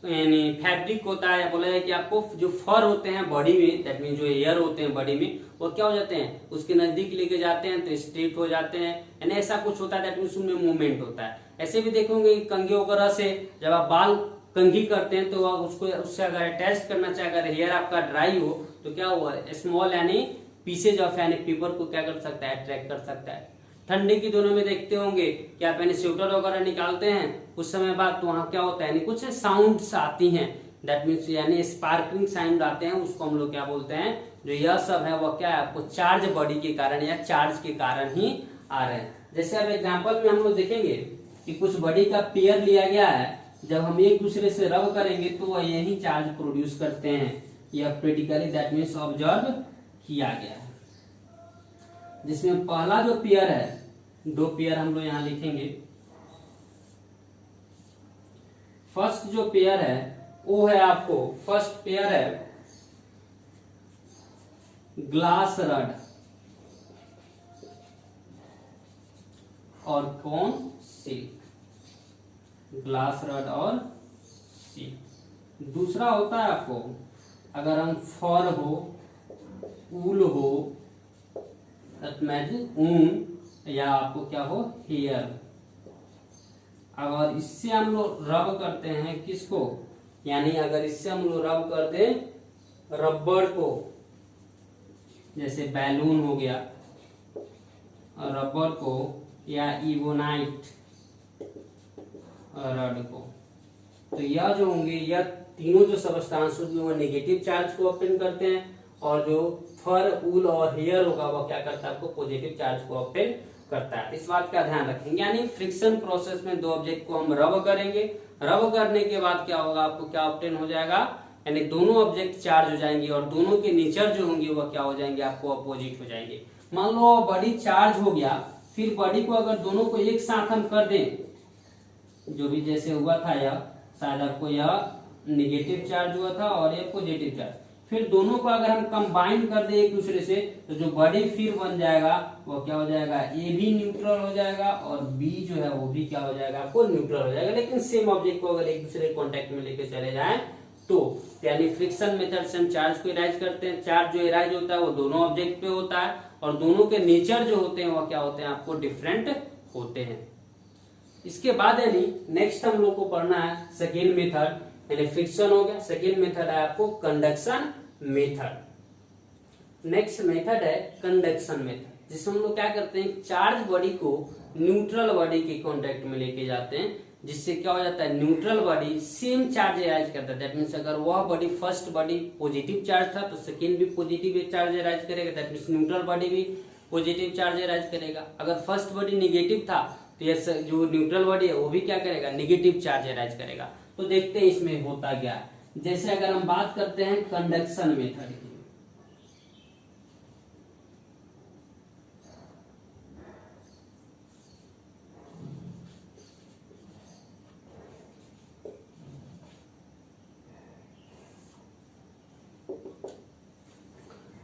फैब्रिक होता है, या बोला जाए कि आपको जो फर होते हैं बॉडी में, दैट मीन जो एयर होते हैं बॉडी में, वो क्या हो जाते हैं, उसके नजदीक लेके जाते हैं तो स्ट्रेट हो जाते हैं, यानी ऐसा कुछ होता है, दैट मीन्स उनमें मूवमेंट होता है। ऐसे भी देखोगे कंघी वगैरह से जब आप बाल कंघी करते हैं तो उसको उससे अगर अटैच करना चाहे, अगर हेयर आपका ड्राई हो तो क्या हुआ, स्मॉल यानी पीसेज ऑफ यानी पेपर को क्या कर सकता है, अट्रैक्ट कर सकता है। ठंडी के दिनों में देखते होंगे कि आप यानी स्वेटर वगैरह निकालते हैं, कुछ समय बाद तो वहां क्या होता है, यानी कुछ साउंड्स आती हैं, दैट मीन्स यानी स्पार्कलिंग साउंड आते हैं, उसको हम लोग क्या बोलते हैं, जो यह सब है वो क्या है, आपको चार्ज बॉडी के कारण या चार्ज के कारण ही आ रहे हैं। जैसे अब एग्जाम्पल में हम लोग देखेंगे कि कुछ बॉडी का पेयर लिया गया है, जब हम एक दूसरे से रब करेंगे तो वह यही चार्ज प्रोड्यूस करते हैं, यह प्रैक्टिकली दैट मीन्स ऑब्जर्व किया गया है। जिसमें पहला जो पेयर है, दो पेयर हम लोग यहां लिखेंगे। फर्स्ट जो पेयर है वो है, आपको फर्स्ट पेयर है ग्लास रड और कौन, सिल्क, ग्लास रड और सिल्क। दूसरा होता है आपको, अगर हम फर हो, ऊल हो, ऊन, या आपको क्या हो, हेयर, अगर इससे हम लोग रब करते हैं किसको, यानी अगर इससे हम लोग रब कर दें रबड़ को, जैसे बैलून हो गया, रबड़ को, या इबोनाइट रड को, तो यह जो होंगे, यह तीनों जो सब्सटेंस होंगे वो नेगेटिव चार्ज को ऑब्टेन करते हैं, और जो फर, ऊल और हेयर होगा वो क्या करता है, आपको पॉजिटिव चार्ज को ऑब्टेन करता है। इस बात का ध्यान रखेंगे। यानी फ्रिक्शन प्रोसेस में दो ऑब्जेक्ट को हम रब करेंगे, रब करने के बाद क्या होगा, आपको क्या ऑब्टेन हो जाएगा, यानी दोनों ऑब्जेक्ट चार्ज हो जाएंगे और दोनों के नेचर जो होंगे वो क्या हो जाएंगे, आपको अपोजिट हो जाएंगे। मान लो बॉडी चार्ज हो गया, फिर बॉडी को अगर दोनों को एक साथ हम कर दें, जो भी जैसे हुआ था, यह शायद आपको यह निगेटिव चार्ज हुआ था और यह पॉजिटिव चार्ज, फिर दोनों को अगर हम कंबाइन कर दें एक दूसरे से, तो जो बॉडी फिर बन जाएगा वो क्या हो जाएगा, ए भी न्यूट्रल हो जाएगा और बी जो है वो भी क्या हो जाएगा, आपको न्यूट्रल हो जाएगा। लेकिन सेम ऑब्जेक्ट को अगर एक दूसरे कॉन्टेक्ट में लेके चले जाएं तो, यानी फ्रिक्शन मेथड से हम चार्ज को इराइज करते हैं। चार्ज जो इराइज होता है वो दोनों ऑब्जेक्ट पे होता है और दोनों के नेचर जो होते हैं वो क्या होते हैं, आपको डिफरेंट होते हैं। इसके बाद यानी नेक्स्ट हम लोग को पढ़ना है सेकेंड मेथड, यानी फ्रिक्शन हो गया। सेकेंड मेथड है आपको कंडक्शन मेथड। नेक्स्ट मेथड है कंडक्शन मेथड, जिसमें हम लोग क्या करते हैं, चार्ज बॉडी को न्यूट्रल बॉडी के कांटेक्ट में लेके जाते हैं, जिससे क्या हो जाता है, न्यूट्रल बॉडी सेम चार्ज इराइज करता है। दैट मीन्स अगर वह body, first body positive charge था तो सेकेंड भी पॉजिटिव चार्ज इराइज करेगा, दैट मीन्स न्यूट्रल बॉडी भी पॉजिटिव चार्ज इराइज करेगा। अगर फर्स्ट बॉडी निगेटिव था तो ये जो न्यूट्रल बॉडी है वो भी क्या करेगा, निगेटिव चार्ज इराइज करेगा। तो देखते हैं इसमें होता क्या है। जैसे अगर हम बात करते हैं कंडक्शन मेथड की,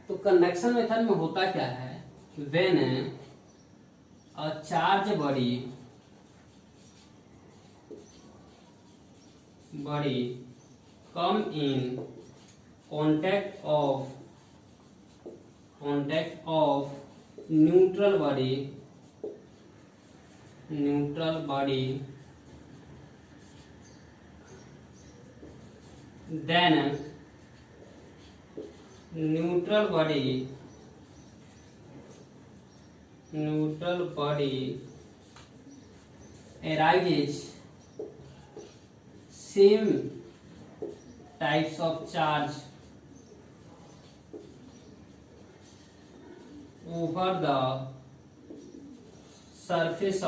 तो कंडक्शन मेथड में होता क्या है, when a charge body body come in contact of neutral body, then neutral body arises same types of charge over the surface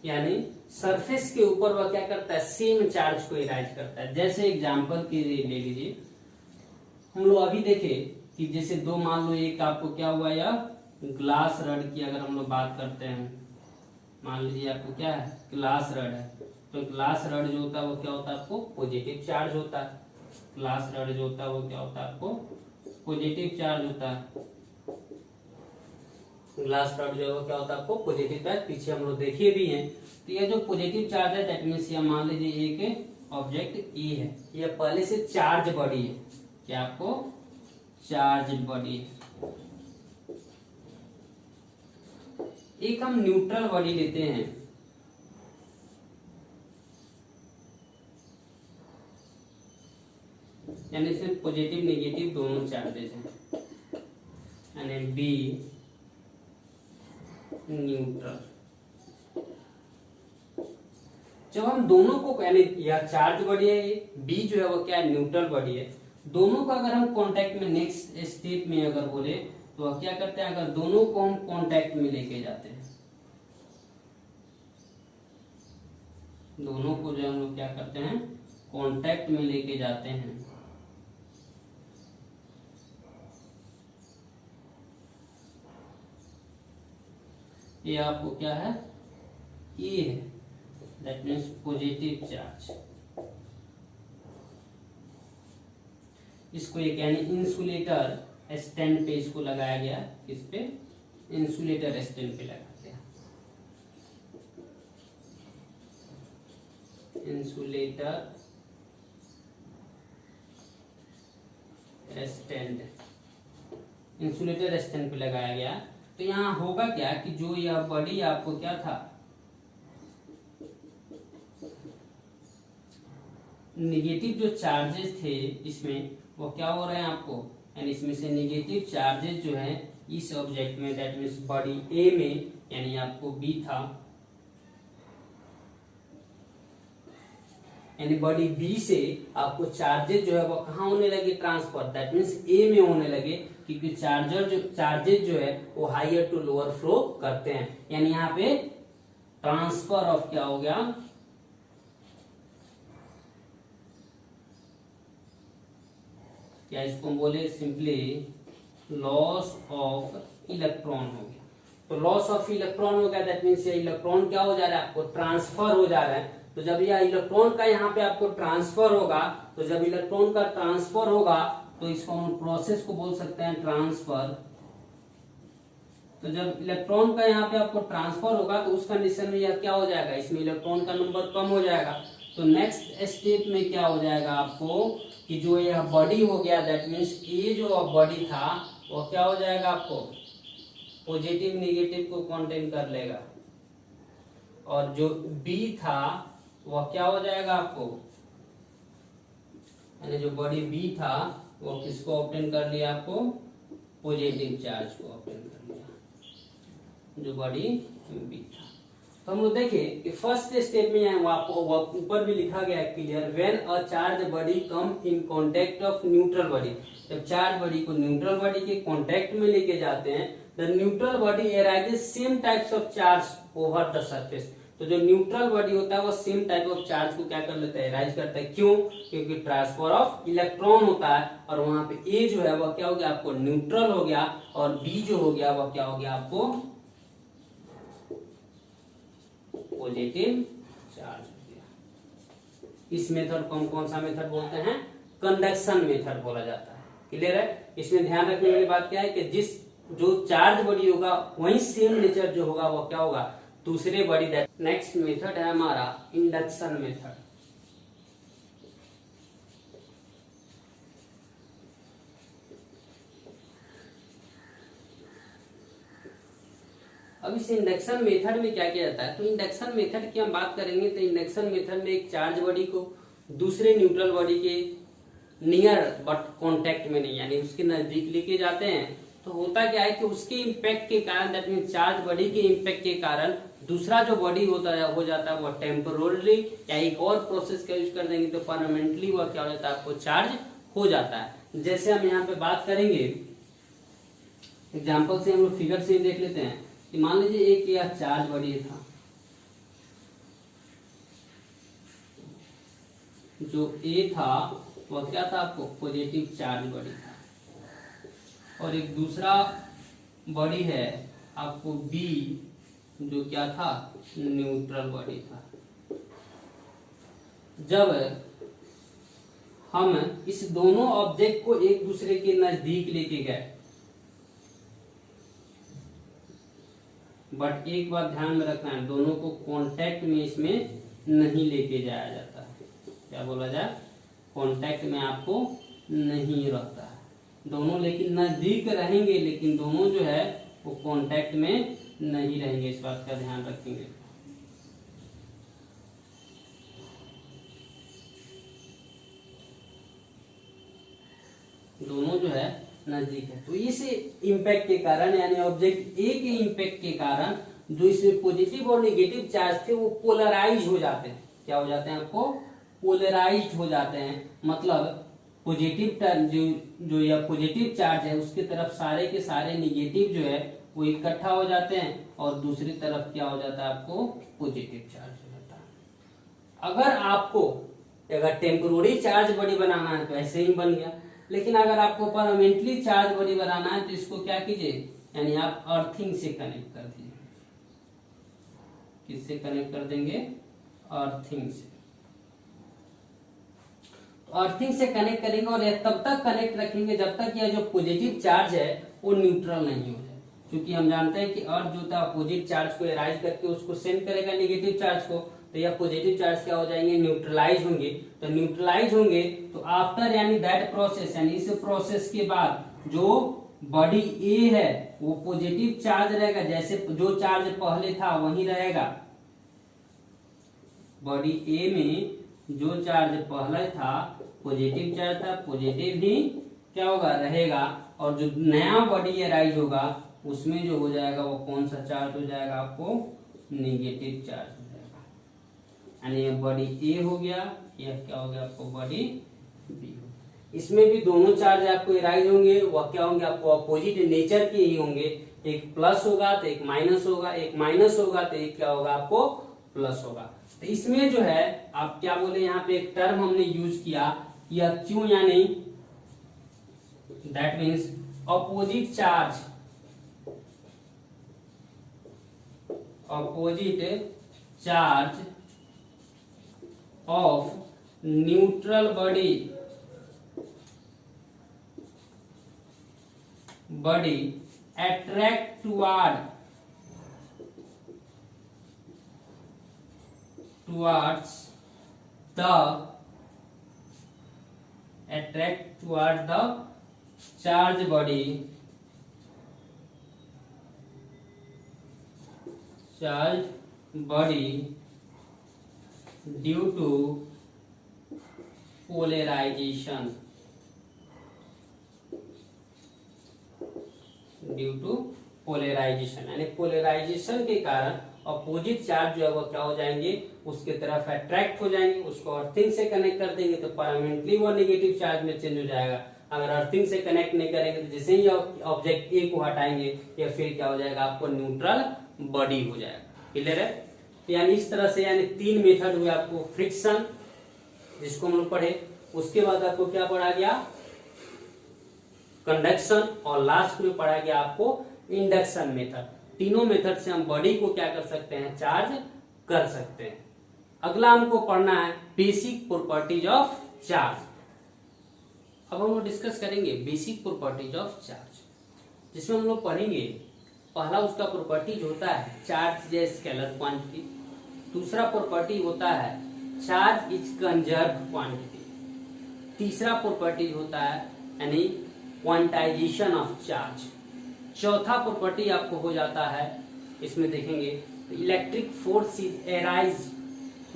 यानी सरफेस के ऊपर वह क्या करता है, सेम चार्ज को इराइज करता है। जैसे एग्जांपल के लिए ले लीजिए, हम लोग अभी देखे कि जैसे दो, मान लो एक आपको क्या हुआ, या ग्लास रड की अगर हम लोग बात करते हैं, मान लीजिए आपको क्या है, ग्लास रड है, तो ग्लास रड जो होता है वो क्या होता है, आपको पॉजिटिव चार्ज होता है। ग्लास रड जो होता है वो क्या होता है, आपको पॉजिटिव चार्ज होता है। ग्लास रड जो है वो क्या होता है, आपको पॉजिटिव चार्ज, पीछे हम लोग देखे भी हैं। तो ये जो पॉजिटिव चार्ज है, दैट मीन्स ये मान लीजिए एक ऑब्जेक्ट ए है, ये पहले से चार्ज बॉडी है, क्या आपको चार्ज बॉडी है। एक हम न्यूट्रल बॉडी लेते हैं, यानी इसमें पॉजिटिव नेगेटिव दोनों चार्जेस हैं, यानी बी न्यूट्रल। जब हम दोनों को, यानी यह चार्ज बॉडी है, बी जो है वो क्या है, न्यूट्रल बॉडी है, दोनों का अगर हम कांटेक्ट में नेक्स्ट स्टेप में अगर बोले तो वह क्या करते हैं, अगर दोनों को हम कांटेक्ट में लेके जाते हैं, दोनों को जो हम लोग क्या करते हैं, कांटेक्ट में लेके जाते हैं, ये आपको क्या है, ए है, दैट मीन्स पॉजिटिव चार्ज। इसको एक यानी इंसुलेटर स्टैंड पे इसको लगाया गया, किस पे, इंसुलेटर स्टैंड पे लगाया गया, इंसुलेटर स्टैंड, इंसुलेटर स्टैंड पे लगाया गया। तो यहाँ होगा क्या कि जो यह बॉडी आपको क्या था, नेगेटिव जो चार्जेस थे इसमें वो क्या हो रहे हैं आपको, यानी इसमें से नेगेटिव चार्जेस जो है इस ऑब्जेक्ट में, दैट मीन्स बॉडी ए में, यानी आपको बी था, यानी बॉडी बी से आपको चार्जेस जो है वो कहाँ होने लगे, ट्रांसफर, दैट मीन्स ए में होने लगे, क्योंकि चार्जेस जो है वो हायर टू लोअर फ्लो करते हैं। यानी यहाँ पे ट्रांसफर ऑफ क्या हो गया, या इसको बोले सिंपली लॉस ऑफ इलेक्ट्रॉन हो गया। तो लॉस ऑफ इलेक्ट्रॉन हो गया, दैट मीन्स ये इलेक्ट्रॉन क्या हो जा रहा है, आपको ट्रांसफर हो जा रहा है। तो जब यह इलेक्ट्रॉन का यहाँ पे आपको ट्रांसफर होगा, तो जब इलेक्ट्रॉन का ट्रांसफर होगा तो इसको हम प्रोसेस को बोल सकते हैं ट्रांसफर। तो जब इलेक्ट्रॉन का यहाँ पे आपको ट्रांसफर होगा तो उस कंडीशन में यह क्या हो जाएगा, इसमें इलेक्ट्रॉन का नंबर कम हो जाएगा। तो नेक्स्ट स्टेप में क्या हो जाएगा आपको कि जो यह बॉडी हो गया, दैट मीन्स ये जो बॉडी था वो क्या हो जाएगा, आपको पॉजिटिव नेगेटिव को कंटेन कर लेगा, और जो बी था वह क्या हो जाएगा आपको, यानी जो बॉडी बी था वो किसको ऑब्टेन कर लिया, आपको पॉजिटिव चार्ज को ऑब्टेन कर लिया, जो बॉडी बी था। तो हम लोग देखें कि फर्स्ट स्टेप में ऊपर भी लिखा गया है clear, when a charge body come in contact of neutral body, जब चार्ज बॉडी को न्यूट्रल बॉडी के कांटेक्ट में लेके जाते हैं, the neutral body arises same types of charge over the surface. तो जो न्यूट्रल बॉडी होता है वो सेम टाइप ऑफ चार्ज को क्या कर लेता है, राइज करता है। क्यों? क्योंकि ट्रांसफर ऑफ इलेक्ट्रॉन होता है, और वहां पे ए जो है वह क्या हो गया, आपको न्यूट्रल हो गया, और बी जो हो गया वह क्या हो गया, आपको पॉजिटिव चार्ज हो गया। इस मेथड को हम कौन सा मेथड बोलते हैं, कंडक्शन मेथड बोला जाता है। क्लियर है? इसमें ध्यान रखने वाली बात क्या है कि जिस जो चार्ज बॉडी होगा वही सेम नेचर जो होगा वो क्या होगा दूसरे बॉडी। नेक्स्ट मेथड है हमारा इंडक्शन मेथड। अब इस इंडक्शन मेथड में क्या किया जाता है, तो इंडक्शन मेथड की हम बात करेंगे तो इंडक्शन मेथड में एक चार्ज बॉडी को दूसरे न्यूट्रल बॉडी के नियर बट कांटेक्ट में नहीं, यानी उसके नजदीक लेके जाते हैं। तो होता क्या है कि उसके इम्पैक्ट के कारण, दैट मीन चार्ज बॉडी के इम्पैक्ट के कारण दूसरा जो बॉडी होता है हो जाता है वो टेम्पोरली या एक और प्रोसेस का यूज कर देंगे तो परमानेंटली वह क्या हो जाता है आपको चार्ज हो जाता है। जैसे हम यहाँ पे बात करेंगे एग्जाम्पल से, हम लोग फिगर से देख लेते हैं कि मान लीजिए एक यह चार्ज बॉडी था, जो ए था वह क्या था आपको पॉजिटिव चार्ज बॉडी था, और एक दूसरा बॉडी है आपको बी जो क्या था न्यूट्रल बॉडी था। जब हम इस दोनों ऑब्जेक्ट को एक दूसरे के नजदीक लेके गए, बट एक बात ध्यान में रखना है, दोनों को कांटेक्ट में इसमें नहीं लेके जाया जाता है। क्या बोला जाए, कांटेक्ट में आपको नहीं रहता है दोनों, लेकिन नजदीक रहेंगे, लेकिन दोनों जो है वो कांटेक्ट में नहीं रहेंगे, इस बात का ध्यान रखेंगे। दोनों जो है नजदीक है, तो इस इम्पैक्ट के कारण यानी ऑब्जेक्ट ए के इम्पैक्ट के कारण जो इसमें पॉजिटिव और नेगेटिव चार्ज थे वो पोलराइज हो जाते हैं। क्या हो जाते हैं आपको पोलराइज हो जाते हैं, मतलब पॉजिटिव जो या पॉजिटिव चार्ज है उसकी तरफ सारे के सारे नेगेटिव जो है वो इकट्ठा हो जाते हैं, और दूसरी तरफ क्या हो जाता है आपको पॉजिटिव चार्ज हो जाता है। अगर आपको अगर टेम्पोररी चार्ज बॉडी बनाना है तो ऐसे ही बन गया, लेकिन अगर आपको परमानेंटली चार्ज बॉडी बनाना है तो इसको क्या कीजिए, यानी आप अर्थिंग से कनेक्ट कर दीजिए। किससे कनेक्ट कर देंगे, अर्थिंग से। अर्थिंग से कनेक्ट करेंगे और यह तब तक कनेक्ट रखेंगे जब तक यह जो पॉजिटिव चार्ज है वो न्यूट्रल नहीं हो जाए, क्योंकि हम जानते हैं कि अर्थ जो था अपोजिट चार्ज को एराइज करके उसको सेंड करेगा नेगेटिव चार्ज को, तो यह पॉजिटिव चार्ज क्या हो जाएंगे, न्यूट्रलाइज होंगे। तो न्यूट्रलाइज होंगे तो आफ्टर यानी दैट प्रोसेस, यानी इस प्रोसेस के बाद जो बॉडी ए है वो पॉजिटिव चार्ज रहेगा, जैसे जो चार्ज पहले था वही रहेगा। बॉडी ए में जो चार्ज पहले था पॉजिटिव चार्ज था, पॉजिटिव ही क्या होगा रहेगा, और जो नया बॉडी एराइज होगा उसमें जो हो जाएगा वो कौन सा चार्ज हो जाएगा आपको नेगेटिव चार्ज हो जाएगा। यानी ये बॉडी ए हो गया, यह क्या हो गया आपको बॉडी बी हो। इसमें भी दोनों चार्ज आपको एराइज होंगे, वह क्या होंगे आपको अपोजिट नेचर के ही होंगे। एक प्लस होगा तो एक माइनस होगा, एक माइनस होगा तो एक क्या होगा आपको प्लस होगा। तो इसमें जो है आप क्या बोले, यहाँ पे एक टर्म हमने यूज किया या क्यों, यानी that means opposite charge, opposite charge of neutral body attract towards the charge body due to polarization, यानी पोलराइजेशन के कारण अपोजिट चार्ज जो है वो क्या हो जाएंगे, उसके तरफ अट्रैक्ट हो जाएंगे। उसको अर्थिंग से कनेक्ट कर देंगे तो परमानेंटली वो नेगेटिव चार्ज में चेंज हो जाएगा। अगर अर्थिंग से कनेक्ट नहीं करेंगे तो जैसे ही ऑब्जेक्ट ए को हटाएंगे या फिर क्या हो जाएगा आपको न्यूट्रल बॉडी हो जाएगा। क्लियर है? तो यानी इस तरह से यानी तीन मेथड हुए आपको, फ्रिक्शन जिसको हम लोग पढ़े, उसके बाद आपको क्या पढ़ा गया, कंडक्शन, और लास्ट में पढ़ा गया आपको इंडक्शन मेथड। तीनों मेथड से हम बॉडी को क्या कर सकते हैं, चार्ज कर सकते हैं। अगला हमको पढ़ना है बेसिक प्रॉपर्टीज ऑफ चार्ज। अब हम डिस्कस करेंगे बेसिक प्रॉपर्टीज ऑफ चार्ज। जिसमें हम लोग पढ़ेंगे पहला उसका प्रॉपर्टीज होता है चार्ज इज स्केलर क्वांटिटी, दूसरा प्रॉपर्टी होता है चार्ज इज कंजर्व क्वांटिटी, तीसरा प्रॉपर्टी होता है यानी क्वांटाइजेशन ऑफ चार्ज, चौथा प्रॉपर्टी आपको हो जाता है इसमें देखेंगे electric force is arise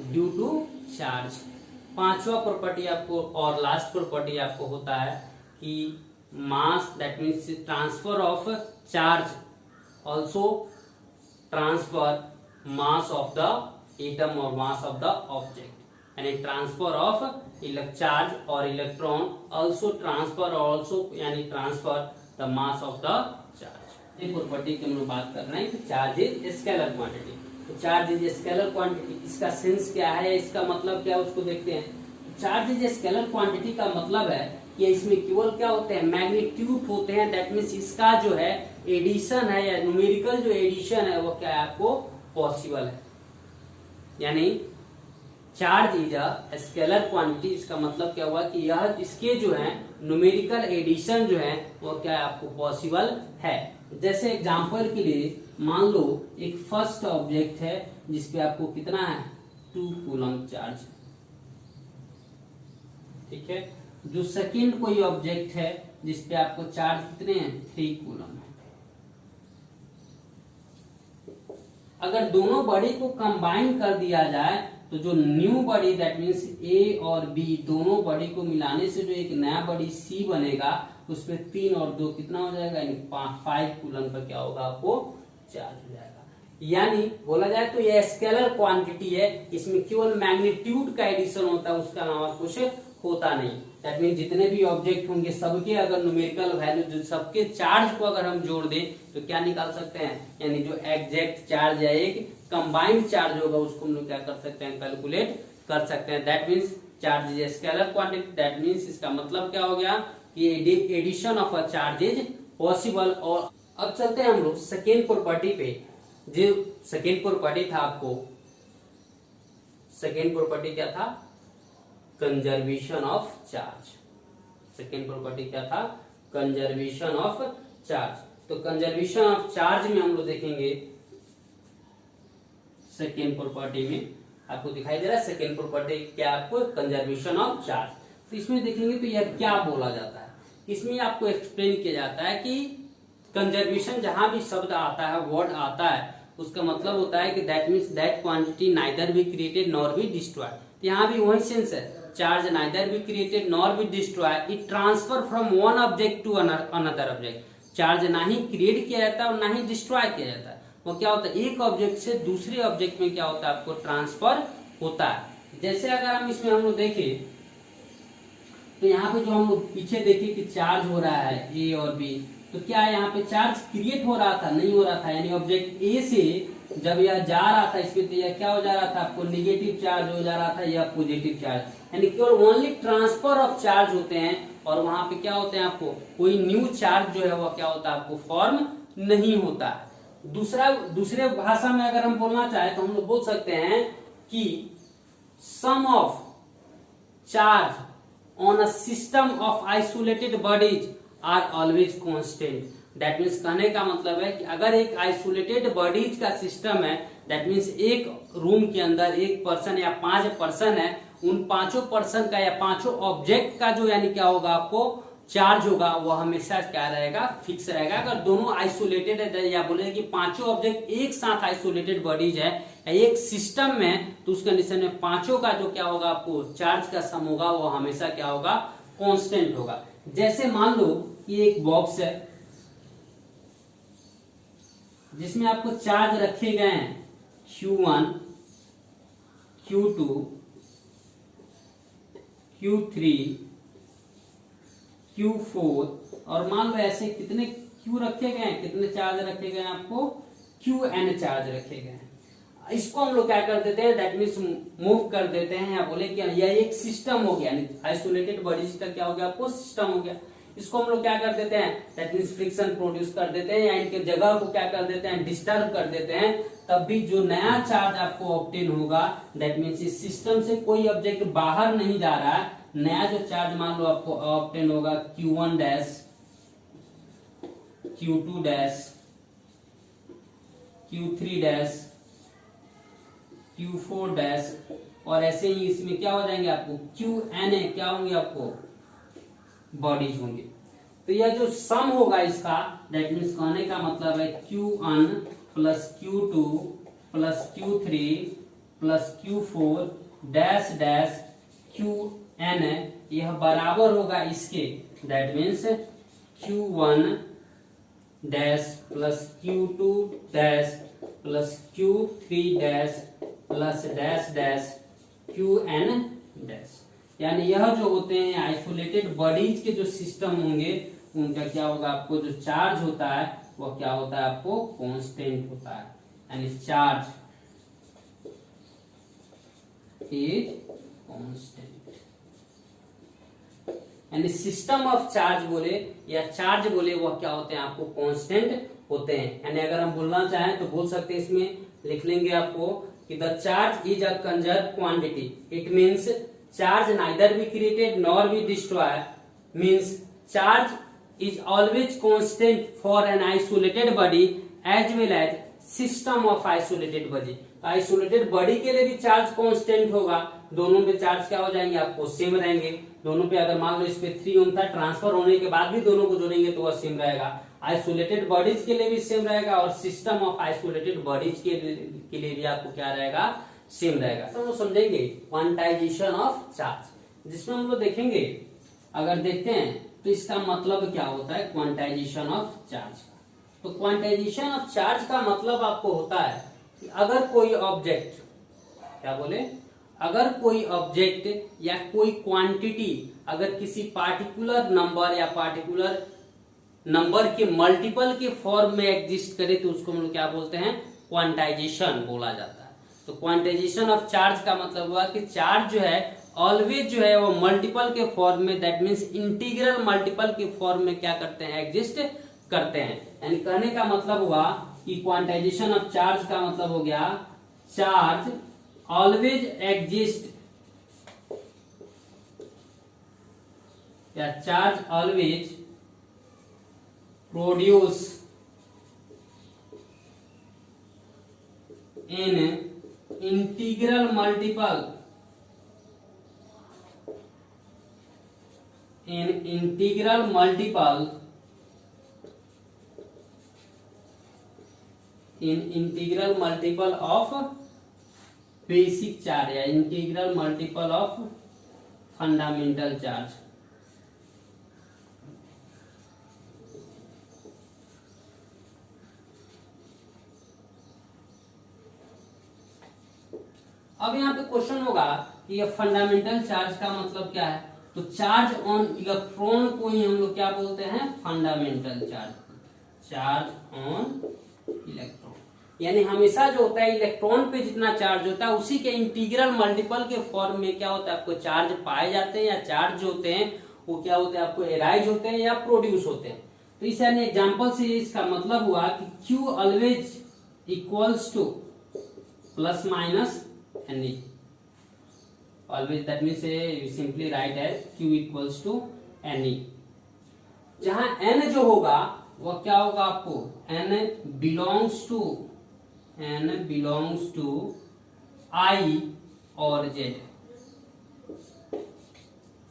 due to charge, पांचवा प्रॉपर्टी आपको और लास्ट प्रॉपर्टी आपको होता है कि mass that means transfer of charge also transfer mass of the atom or mass of the object and transfer of charge or electron also transfer यानी transfer the mass of the charge। ये प्रॉपर्टी की हम लोग बात कर रहे हैं कि चार्ज इज स्केलर क्वांटिटी। तो चार्ज इज स्केलर क्वांटिटी इसका सेंस क्या है, इसका मतलब क्या है उसको देखते हैं। चार्ज इज स्केलर क्वांटिटी का मतलब है कि इसमें केवल क्या होते हैं मैग्नीट्यूड होते हैं, दैट मीन्स इसका जो है एडिशन है या न्यूमेरिकल जो एडिशन है वो क्या है आपको पॉसिबल है, यानी charge is a scalar quantity. इसका मतलब क्या हुआ कि यह इसके जो है न्यूमेरिकल एडिशन जो है वो क्या है आपको पॉसिबल है। जैसे एग्जांपल के लिए मान लो एक फर्स्ट ऑब्जेक्ट है जिसपे आपको कितना है 2 कूलम चार्ज, ठीक है। जो सेकंड कोई ऑब्जेक्ट है जिसपे आपको चार्ज कितने हैं 3 कूलम है। अगर दोनों बॉडी को कंबाइन कर दिया जाए तो जो न्यू बॉडी दैट मीन्स ए और बी दोनों बॉडी को मिलाने से जो एक नया बॉडी सी बनेगा उसपे 3 और 2 कितना हो जाएगा यानी 5 कूलम पर क्या होगा आपको चार्ज हो जाएगा। यानी बोला जाए तो यह स्केलर क्वांटिटी है, इसमें केवल मैग्नीट्यूड का एडिशन होता है, उसका अलावा कुछ होता नहीं। दैट मीन जितने भी ऑब्जेक्ट होंगे सबके अगर न्यूमेरिकल वैल्यू जो सबके चार्ज को अगर हम जोड़ दें तो क्या निकाल सकते हैं, यानी जो एग्जैक्ट चार्ज है एक कंबाइंड चार्ज होगा उसको हम लोग क्या कर सकते हैं कैलकुलेट कर सकते हैं। That means charge is scalar quantity, that means इसका मतलब क्या हो गया कि addition of a charge is possible. और अब चलते हैं हम लोग सेकेंड प्रॉपर्टी पे। जो सेकेंड प्रॉपर्टी था आपको, सेकेंड प्रॉपर्टी क्या था conservation of charge. Second property क्या था कंजर्वेशन ऑफ चार्ज। तो कंजर्वेशन ऑफ चार्ज में हम लोग देखेंगे सेकेंड प्रॉपर्टी में आपको दिखाई दे रहा है सेकेंड प्रॉपर्टी क्या आपको कंजर्वेशन ऑफ चार्ज। तो इसमें देखेंगे तो यह क्या बोला जाता है, इसमें आपको एक्सप्लेन किया जाता है कि कंजर्वेशन जहां भी शब्द आता है वर्ड आता है उसका मतलब होता है कि that means that quantity neither be created nor be destroyed. यहाँ भी वही सेंस है, charge neither be created nor be destroyed, it transfer from one object to another object. Charge ना ही क्रिएट किया जाता है और ना ही डिस्ट्रॉय किया जाता है, वो क्या होता है एक ऑब्जेक्ट से दूसरे ऑब्जेक्ट में क्या होता है आपको ट्रांसफर होता है। जैसे अगर हम इसमें हम लोग देखें तो यहाँ पे जो हम लोग पीछे देखे कि चार्ज हो रहा है ए और बी, तो क्या यहाँ पे चार्ज क्रिएट हो रहा था नहीं हो रहा था, यानी ऑब्जेक्ट ए से जब यह जा रहा था इसमें तो यह क्या हो जा रहा था आपको निगेटिव चार्ज हो जा रहा था या पॉजिटिव चार्ज, यानी केवल ओनली ट्रांसफर ऑफ चार्ज होते हैं और वहां पे क्या होते हैं आपको कोई न्यू चार्ज जो है वो क्या होता है आपको फॉर्म नहीं होता है। दूसरे भाषा में अगर हम बोलना चाहे तो हम लोग बोल सकते हैं कि sum of charge on a system of isolated bodies are always constant. That means कहने का मतलब है कि अगर एक आइसोलेटेड बॉडीज का सिस्टम है, दैट मीन्स एक रूम के अंदर एक पर्सन या 5 पर्सन है, उन 5 पर्सन का या 5 ऑब्जेक्ट का जो यानी क्या होगा आपको चार्ज होगा वो हमेशा क्या रहेगा फिक्स रहेगा। अगर दोनों आइसोलेटेड है या बोले कि 5 ऑब्जेक्ट एक साथ आइसोलेटेड बॉडीज है एक सिस्टम में तो उस कंडीशन में 5 का जो क्या होगा आपको चार्ज का सम होगा वो हमेशा क्या होगा कांस्टेंट होगा। जैसे मान लो कि एक बॉक्स है जिसमें आपको चार्ज रखे गए हैं Q1, Q2, Q3, Q4 और मान लो ऐसे कितने Q रखे गए हैं, कितने चार्ज रखे गए हैं आपको Qn चार्ज रखे गए हैं। इसको हम लोग क्या कर देते हैं दैट मीन्स मूव कर देते हैं या बोले कि यह एक सिस्टम हो गया, आइसोलेटेड बॉडीज का क्या हो गया आपको सिस्टम हो गया। इसको हम लोग क्या कर देते हैं दैट मीन्स फ्रिक्शन प्रोड्यूस कर देते हैं या इनके जगह को क्या कर देते हैं डिस्टर्ब कर देते हैं, तब भी जो नया चार्ज आपको ऑब्टेन होगा दैट मीन्स इस सिस्टम से कोई ऑब्जेक्ट बाहर नहीं जा रहा है, नया जो चार्ज मान लो आपको ऑब्टेन होगा Q1 dash Q2 dash, Q3 dash, Q4 dash, और ऐसे ही इसमें क्या हो जाएंगे आपको Qn क्या होंगे आपको बॉडीज होंगे। तो यह जो सम होगा इसका, दैट मीन्स कहने का मतलब है Q1 plus Q2 plus Q3 plus Q4 dash dash Qn, यह बराबर होगा इसके, that means Q1 dash plus Q2 dash plus Q3 dash plus dash dash Qn dash. यानी यह जो होते हैं आइसोलेटेड बॉडीज के जो सिस्टम होंगे, उनका क्या होगा, आपको जो चार्ज होता है वो क्या होता है, आपको कांस्टेंट होता है, यानी चार्ज इज कांस्टेंट। यानी सिस्टम ऑफ चार्ज बोले या चार्ज बोले वह क्या होते हैं, आपको कांस्टेंट होते हैं। यानी अगर हम बोलना चाहें तो बोल सकते हैं, इसमें लिख लेंगे आपको कि the charge is a conserve quantity, it means charge neither be created nor be destroy, means charge is always constant for an isolated body as well as system of isolated body। Isolated body के लिए भी चार्ज कांस्टेंट होगा, दोनों पे चार्ज क्या हो जाएंगे, आपको सेम रहेंगे। दोनों पे अगर मान लो इस पे 3 ओम था, ट्रांसफर होने के बाद भी दोनों को जोड़ेंगे तो वह सेम रहेगा। आइसोलेटेड बॉडीज के लिए भी सेम रहेगा और सिस्टम ऑफ आइसोलेटेड बॉडीज के लिए भी आपको क्या रहेगा, सेम रहेगा। तो हम लोग समझेंगे क्वांटाइजेशन ऑफ चार्ज, जिसमें हम लोग देखेंगे, अगर देखते हैं तो इसका मतलब क्या होता है क्वांटाइजेशन ऑफ चार्ज का। तो क्वांटाइजेशन ऑफ चार्ज का मतलब आपको होता है कि अगर कोई ऑब्जेक्ट, क्या बोले, अगर कोई ऑब्जेक्ट या कोई क्वांटिटी अगर किसी पार्टिकुलर नंबर या पार्टिकुलर नंबर के मल्टीपल के फॉर्म में एग्जिस्ट करे तो उसको हम लोग क्या बोलते हैं, क्वांटाइजेशन बोला जाता है। तो क्वांटाइजेशन ऑफ चार्ज का मतलब हुआ कि चार्ज जो है ऑलवेज जो है वो मल्टीपल के फॉर्म में, दैट मीन्स इंटीग्रल मल्टीपल के फॉर्म में क्या करते हैं, एग्जिस्ट करते हैं। यानी कहने का मतलब हुआ कि क्वांटाइजेशन ऑफ चार्ज का मतलब हो गया चार्ज ऑलवेज एग्जिस्ट या charge always produce in integral multiple in integral multiple of basic charge या integral multiple of fundamental charge। अब यहाँ पे क्वेश्चन होगा कि ये फंडामेंटल चार्ज का मतलब क्या है। तो चार्ज ऑन इलेक्ट्रॉन को ही हम लोग क्या बोलते हैं, fundamental charge. Charge on electron यानी हमेशा जो होता है इलेक्ट्रॉन पे जितना चार्ज होता है उसी के इंटीग्रल मल्टीपल के फॉर्म में क्या होता है, आपको चार्ज पाए जाते हैं या चार्ज जो होते हैं वो क्या होते हैं, आपको एराइज होते हैं या प्रोड्यूस होते हैं। तो इस यानी एग्जाम्पल से इसका मतलब हुआ कि Q always equals to plus minus N, always that means you simply write as Q equals to Ne। जहां N जो होगा वह क्या होगा, आपको N belongs to I और Z,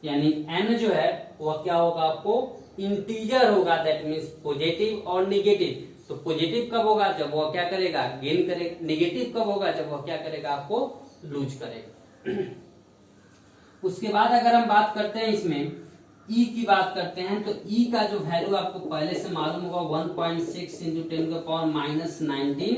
यानी N जो है वह क्या होगा, आपको इंटीजर होगा, दैट मीन्स पॉजिटिव और निगेटिव। तो पॉजिटिव कब होगा, जब वह क्या करेगा, गेन करेगा। निगेटिव कब होगा, जब वह क्या करेगा, आपको लूज करेगा। उसके बाद अगर हम बात करते हैं इसमें E की बात करते हैं, तो E का जो वैल्यू आपको पहले से मालूम होगा 1.6 इंटू 10⁻⁻19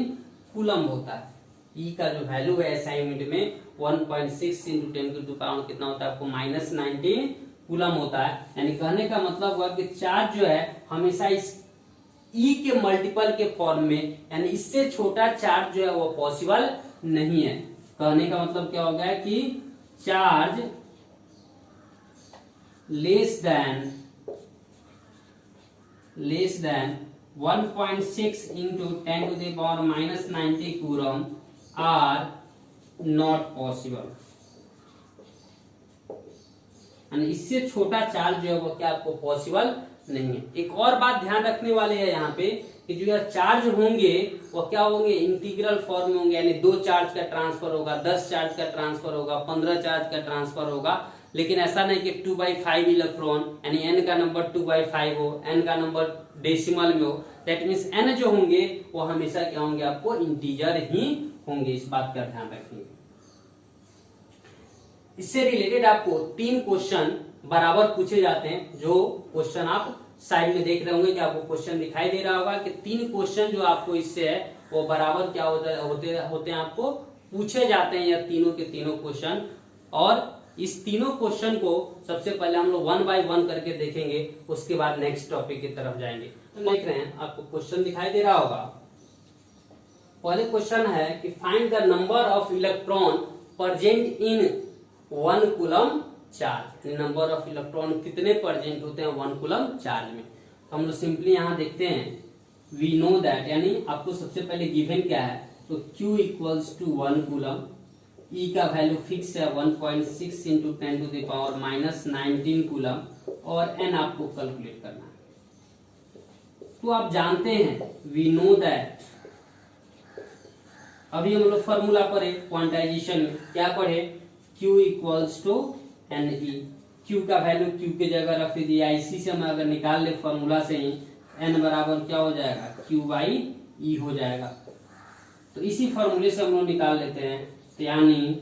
कूलम होता है। E का जो वैल्यू है SI यूनिट में 1.6 इंटू 10⁻⁻ कितना होता है, आपको -19 कूलम होता है। यानी कहने का मतलब हुआ कि चार्ज जो है हमेशा इस E के मल्टीपल के फॉर्म में, यानी इससे छोटा चार्ज जो है वो पॉसिबल नहीं है। कहने का मतलब क्या हो गया कि charge less than 1.6 into 10⁻⁻90 coulomb are not possible। यानी इससे छोटा चार्ज जो है वो क्या आपको पॉसिबल नहीं है। एक और बात ध्यान रखने वाले है यहाँ पे कि जो यह चार्ज होंगे वो क्या होंगे, इंटीग्रल फॉर्म में होंगे, यानी 2 चार्ज का ट्रांसफर होगा, 10 चार्ज का ट्रांसफर होगा, 15 चार्ज का ट्रांसफर होगा। लेकिन ऐसा नहीं कि 2/5 इलेक्ट्रॉन यानी n का नंबर 2/5 हो, n का नंबर डेसिमल में हो। दैट मीन्स n जो होंगे वो हमेशा क्या होंगे, आपको इंटीजर ही होंगे। इस बात का ध्यान रखेंगे। इससे रिलेटेड आपको 3 क्वेश्चन बराबर पूछे जाते हैं। जो क्वेश्चन आप साइड में देख रहे होंगे कि आपको क्वेश्चन दिखाई दे रहा होगा कि 3 क्वेश्चन जो आपको इससे है वो बराबर क्या होते हैं, आपको पूछे जाते हैं, या तीनों के तीनों क्वेश्चन। और इस तीनों क्वेश्चन को सबसे पहले हम लोग 1 बाय 1 करके देखेंगे, उसके बाद नेक्स्ट टॉपिक की तरफ जाएंगे। तो देख रहे हैं, आपको क्वेश्चन दिखाई दे रहा होगा। पहले क्वेश्चन है कि find the number of electron present in 1 coulomb charge. Number of electron कितने प्रेजेंट होते हैं 1 कूलम चार्ज में। तो हम लोग सिंपली यहाँ देखते हैं, वी नो दैट, यानी आपको सबसे पहले गिवन क्या है, तो Q equals to 1 coulomb, E का वैल्यू फिक्स है 1.6 into 10 to the power minus 19 coulomb, और N आपको कैलकुलेट करना है। तो आप जानते हैं, वी नो दैट, अभी हम लोग फॉर्मूला पढ़े क्वांटाइजेशन में, क्या पढ़े, Q equals to NE। Q का वैल्यू Q की जगह रख दीजिए, इसी से हम अगर निकाल ले फॉर्मूला से ही, N बराबर क्या हो जाएगा, Q/E हो जाएगा। तो इसी फॉर्मूले से हम लोग निकाल लेते हैं। तो यानी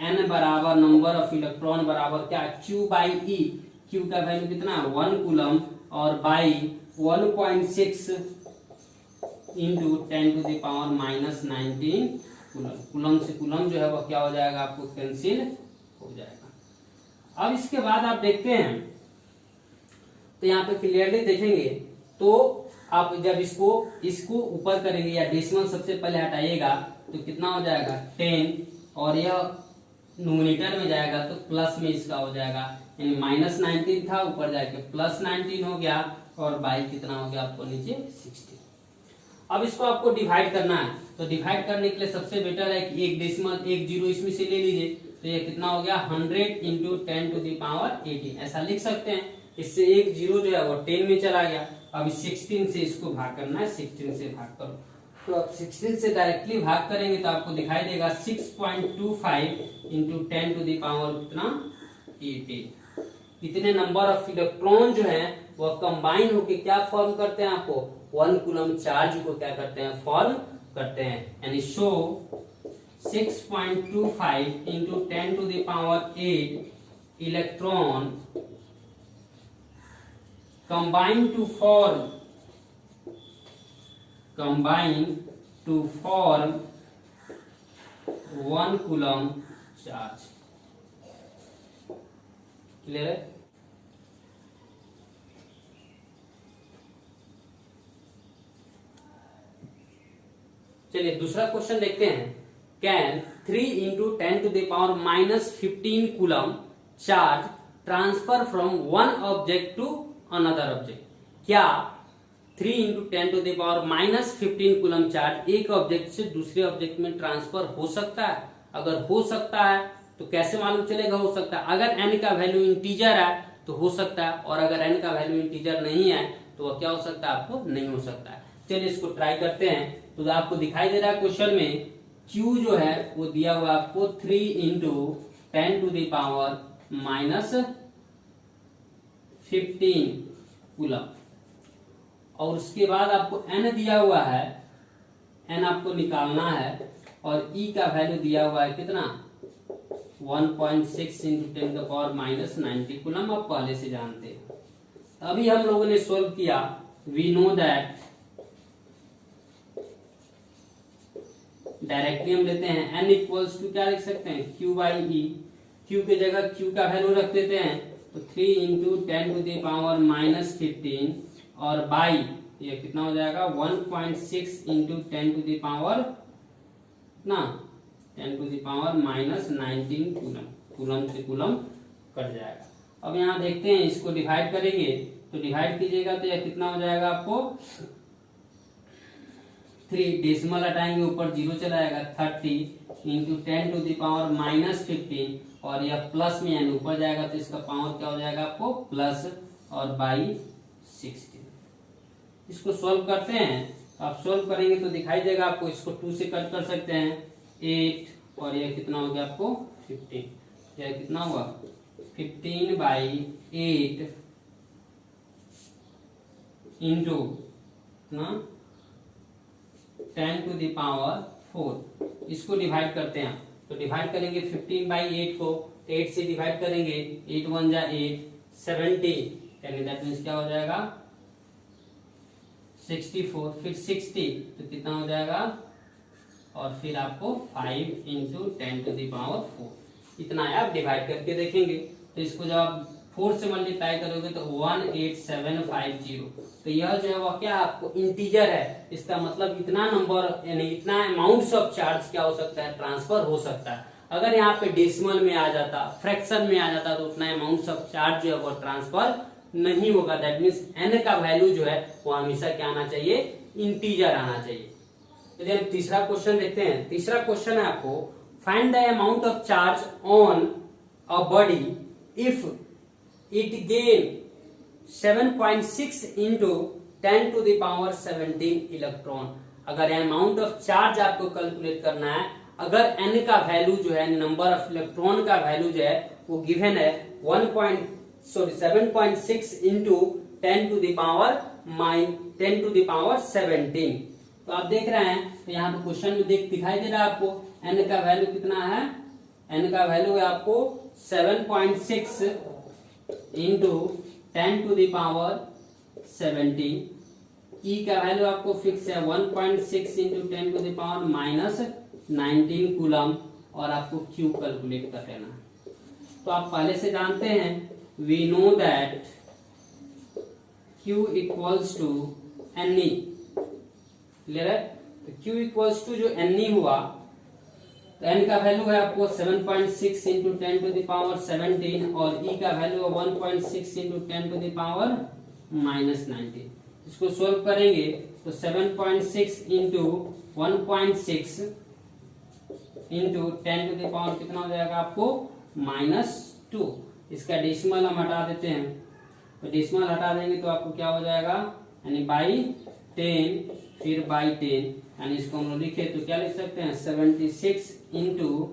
N बराबर नंबर ऑफ इलेक्ट्रॉन बराबर क्या, Q/E। Q का वैल्यू कितना, 1 कूलम, और by 1.6 into 10 to the power minus 19 coulomb. Coulomb से कूलम जो है वो क्या हो जाएगा, आपको कैंसिल हो जाएगा। अब इसके बाद आप देखते हैं, तो यहाँ पे क्लियरली देखेंगे, तो आप जब इसको ऊपर करेंगे या डेसिमल सबसे पहले हटाइएगा तो कितना हो जाएगा 10, और यह न्यूमरेटर में जाएगा तो प्लस में इसका हो जाएगा, यानी माइनस 19 था, ऊपर जाके प्लस 19 हो गया, और बाई कितना हो गया आपको नीचे 60। अब इसको आपको डिवाइड करना है, तो डिवाइड करने के लिए सबसे बेटर है कि एक डेसिमल 1 जीरो इसमें से ले लीजिए। तो ये कितना हो गया 100 इंटू 10 टू द पावर 18, ऐसा लिख सकते हैं। इससे एक जीरो जो है वो 10 में चला गया। अब 16 से इसको भाग करना है, 16 से भाग करो। तो अब 16 से डायरेक्टली भाग करेंगे तो आपको दिखाई देगा 6.25 इंटू 10 टू द पावर कितना 18। इतने नंबर ऑफ इलेक्ट्रॉन जो है वो कंबाइन होके क्या फॉर्म करते हैं, आपको 1 कूलम चार्ज को क्या करते हैं, फॉर्म करते हैं। यानी so 6.25 into 10 to the power 8 electron combine to form 1 coulomb charge. Clear है। चलिए दूसरा क्वेश्चन देखते हैं। Can 3 into 10 to the power minus 15 coulomb charge transfer from one object to another object. क्या 3 into 10 to the power minus 15 coulomb charge एक ऑब्जेक्ट से दूसरे ऑब्जेक्ट में ट्रांसफर हो सकता है? अगर हो सकता है तो कैसे मालूम चलेगा हो सकता है? अगर n का वैल्यू इंटीजर है तो हो सकता है, और अगर n का वैल्यू इंटीजर नहीं है तो वह क्या हो सकता है, आपको नहीं हो सकता है। चलिए इसको ट्राई करते हैं। तो आपको दिखाई दे रहा है क्वेश्चन में Q जो है वो दिया हुआ आपको 3 into 10 to the power minus 15 coulomb, और उसके बाद आपको n दिया हुआ है, n आपको निकालना है, और E का वैल्यू दिया हुआ है कितना 1.6 into 10 to the power minus 90 coulomb. आप पहले से जानते हैं। अभी हम लोगों ने सोल्व किया। वी नो दैट, डायरेक्टली हम लेते हैं n इक्वल्स टू क्या लिख सकते हैं Q/E। Q की जगह Q का वैल्यू रख देते हैं, तो 3 into 10 to the power minus 15, और बाई ये कितना हो जाएगा 1.6 इंटू 10 टू द पावर ना 10 to the power minus 19 coulomb. Coulomb से कूलम कट जाएगा। अब यहाँ देखते हैं, इसको डिवाइड करेंगे तो डिवाइड कीजिएगा तो यह कितना हो जाएगा आपको 3, डेसिमल हटाएंगे ऊपर 0 चला आएगा 30 into 10 to the power minus 15, और यह प्लस में यानी ऊपर जाएगा तो इसका पावर क्या हो जाएगा आपको प्लस, और बाई 16। इसको सॉल्व करते हैं, तो आप सॉल्व करेंगे तो दिखाई देगा आपको, इसको 2 से कट कर सकते हैं 8, और ये कितना हो गया आपको 15। यह कितना हुआ 15/8 इंटू ना 10⁴। इसको डिवाइड करते हैं, तो डिवाइड करेंगे 15/8 को 8 से डिवाइड करेंगे, 8 1 जा 8, 70, यानी दैट मीन्स क्या हो जाएगा 64, फिर 60 तो कितना हो जाएगा, और फिर आपको 5 इंटू 10⁴ इतना है। आप डिवाइड करके देखेंगे, तो इसको जब आप 4 से मल्टीप्लाई करोगे तो 18750, तो यह जो है वह क्या आपको इंटीजर है, इसका मतलब इतना नंबर यानी इतना अमाउंट ऑफ चार्ज क्या हो सकता है, ट्रांसफर हो सकता है। अगर यहाँ पे डेसिमल में आ जाता, फ्रैक्शन में आ जाता, तो उतना अमाउंट ऑफ चार्ज जो है वो ट्रांसफर नहीं होगा। दैट मीन्स n का वैल्यू जो है वो हमेशा क्या आना चाहिए, इंटीजर आना चाहिए। चलिए हम तीसरा क्वेश्चन देखते हैं। तीसरा क्वेश्चन है आपको, find the amount of charge on a body if it gain 7.6 into 10⁻17 electron. अगर अमाउंट ऑफ चार्ज आपको कैलकुलेट करना है, अगर n का वैल्यू जो है, नंबर ऑफ इलेक्ट्रॉन का वैल्यू जो है वो गिवन है 7.6 इंटू 10⁻17। तो आप देख रहे हैं, तो यहाँ पे क्वेश्चन में दिखाई दे रहा है आपको n का वैल्यू कितना है, n का वैल्यू है आपको 7.6 इंटू 10⁻17। E का वैल्यू आपको फिक्स है 1.6 इंटू 10⁻19 कूलम, और आपको Q कैलकुलेट कर लेना है। तो आप पहले से जानते हैं, we know that Q equals to Ne, clear है। तो Q equals to जो Ne हुआ, तो n का वैल्यू है आपको 7.6 इंटू 10⁻17, और E का वैल्यू है 1.6 इंटू 10⁻19। इसको सोल्व करेंगे तो 7.6 इंटू 1.6 इंटू 10⁻, कितना हो जाएगा आपको -2। इसका डेसिमल हम हटा देते हैं, तो डेसिमल हटा देंगे तो आपको क्या हो जाएगा, यानी बाई 10, फिर बाई 10, यानी इसको हम लोग लिखे तो क्या लिख सकते हैं 76 इंटू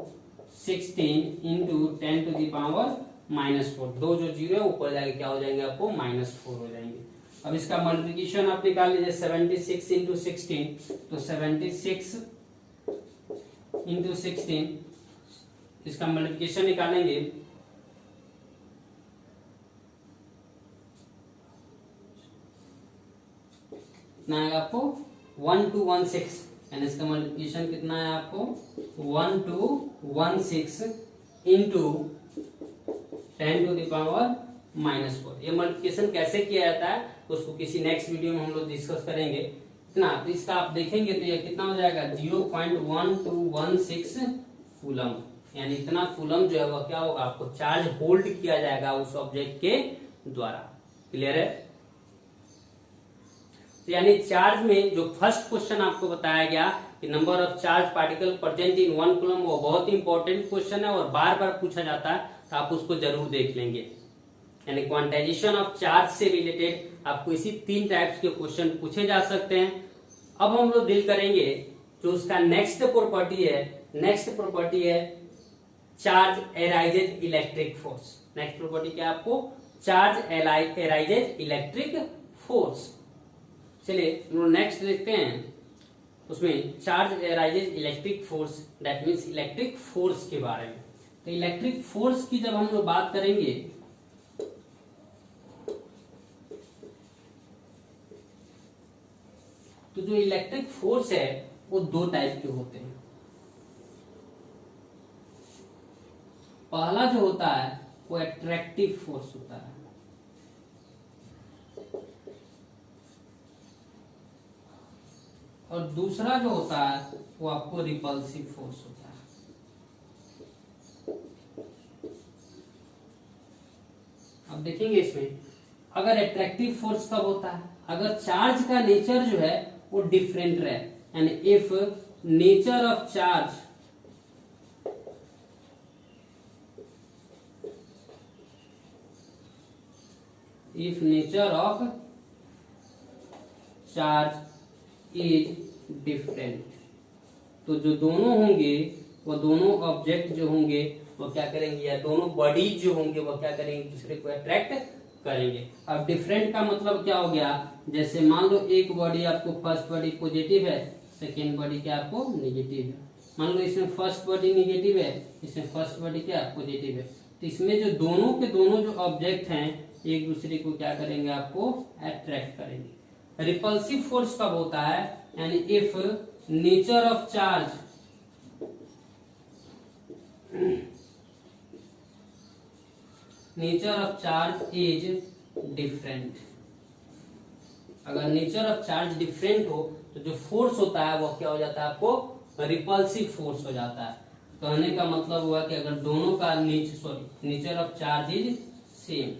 16 इंटू 10⁻4। दो जो जीरो है ऊपर जाके क्या हो जाएंगे आपको -4 हो जाएंगे। अब इसका मल्टीप्लिकेशन आप निकाल लीजिए, 76 इंटू 16, तो 76 इंटू 16, इसका मल्टीप्लिकेशन निकालेंगे कितना आएगा आपको 1216, यानी इसका मल्टीप्लिकेशन कितना है आपको 1216 इंटू 10⁻⁻4। ये मल्टीप्लिकेशन कैसे किया जाता है उसको किसी नेक्स्ट वीडियो में हम लोग डिस्कस करेंगे। इतना तो इसका आप देखेंगे तो ये कितना हो जाएगा 0.1216 कूलम, यानी इतना कूलम जो है वह क्या होगा, आपको चार्ज होल्ड किया जाएगा उस ऑब्जेक्ट के द्वारा। क्लियर है। तो यानी चार्ज में जो फर्स्ट क्वेश्चन आपको बताया गया कि number of charge particle present in 1 coulomb, वो बहुत इंपॉर्टेंट क्वेश्चन है और बार बार पूछा जाता है, तो आप उसको जरूर देख लेंगे। यानी क्वांटाइजेशन ऑफ चार्ज से रिलेटेड आपको इसी 3 टाइप्स के क्वेश्चन पूछे जा सकते हैं। अब हम लोग डील करेंगे जो उसका नेक्स्ट प्रॉपर्टी है। नेक्स्ट प्रॉपर्टी है charge arises electric force. Next property क्या है आपको, चार्ज एराइजेज इलेक्ट्रिक फोर्स। चलिए नेक्स्ट देखते हैं, उसमें charge arises electric force, that means electric force के बारे में। तो इलेक्ट्रिक फोर्स की जब हम लोग बात करेंगे तो जो इलेक्ट्रिक फोर्स है वो 2 टाइप के होते हैं। पहला जो होता है वो अट्रैक्टिव फोर्स होता है, और दूसरा जो होता है वो आपको रिपल्सिव फोर्स होता है। अब देखेंगे इसमें अगर अट्रैक्टिव फोर्स कब होता है, अगर चार्ज का नेचर जो है वो डिफरेंट रहे, and if nature of charge if nature of charge is different. तो जो दोनों होंगे वो दोनों ऑब्जेक्ट जो होंगे वो क्या करेंगे, या दोनों बॉडीज जो होंगे वो क्या करेंगे, दूसरे को अट्रैक्ट करेंगे। अब डिफरेंट का मतलब क्या हो गया, जैसे मान लो एक बॉडी आपको फर्स्ट बॉडी पॉजिटिव है, सेकेंड बॉडी क्या आपको नेगेटिव है। मान लो इसमें फर्स्ट बॉडी नेगेटिव है, इसमें फर्स्ट बॉडी क्या पॉजिटिव है। तो इसमें जो दोनों के दोनों जो ऑब्जेक्ट हैं एक दूसरे को क्या करेंगे, आपको अट्रैक्ट करेंगे। रिपल्सिव फोर्स कब होता है, यानी if nature of charge is different. अगर नेचर ऑफ चार्ज डिफरेंट हो तो जो फोर्स होता है वो क्या हो जाता है, आपको रिपल्सिव फोर्स हो जाता है। कहने का मतलब हुआ कि अगर दोनों का nature of charge is same,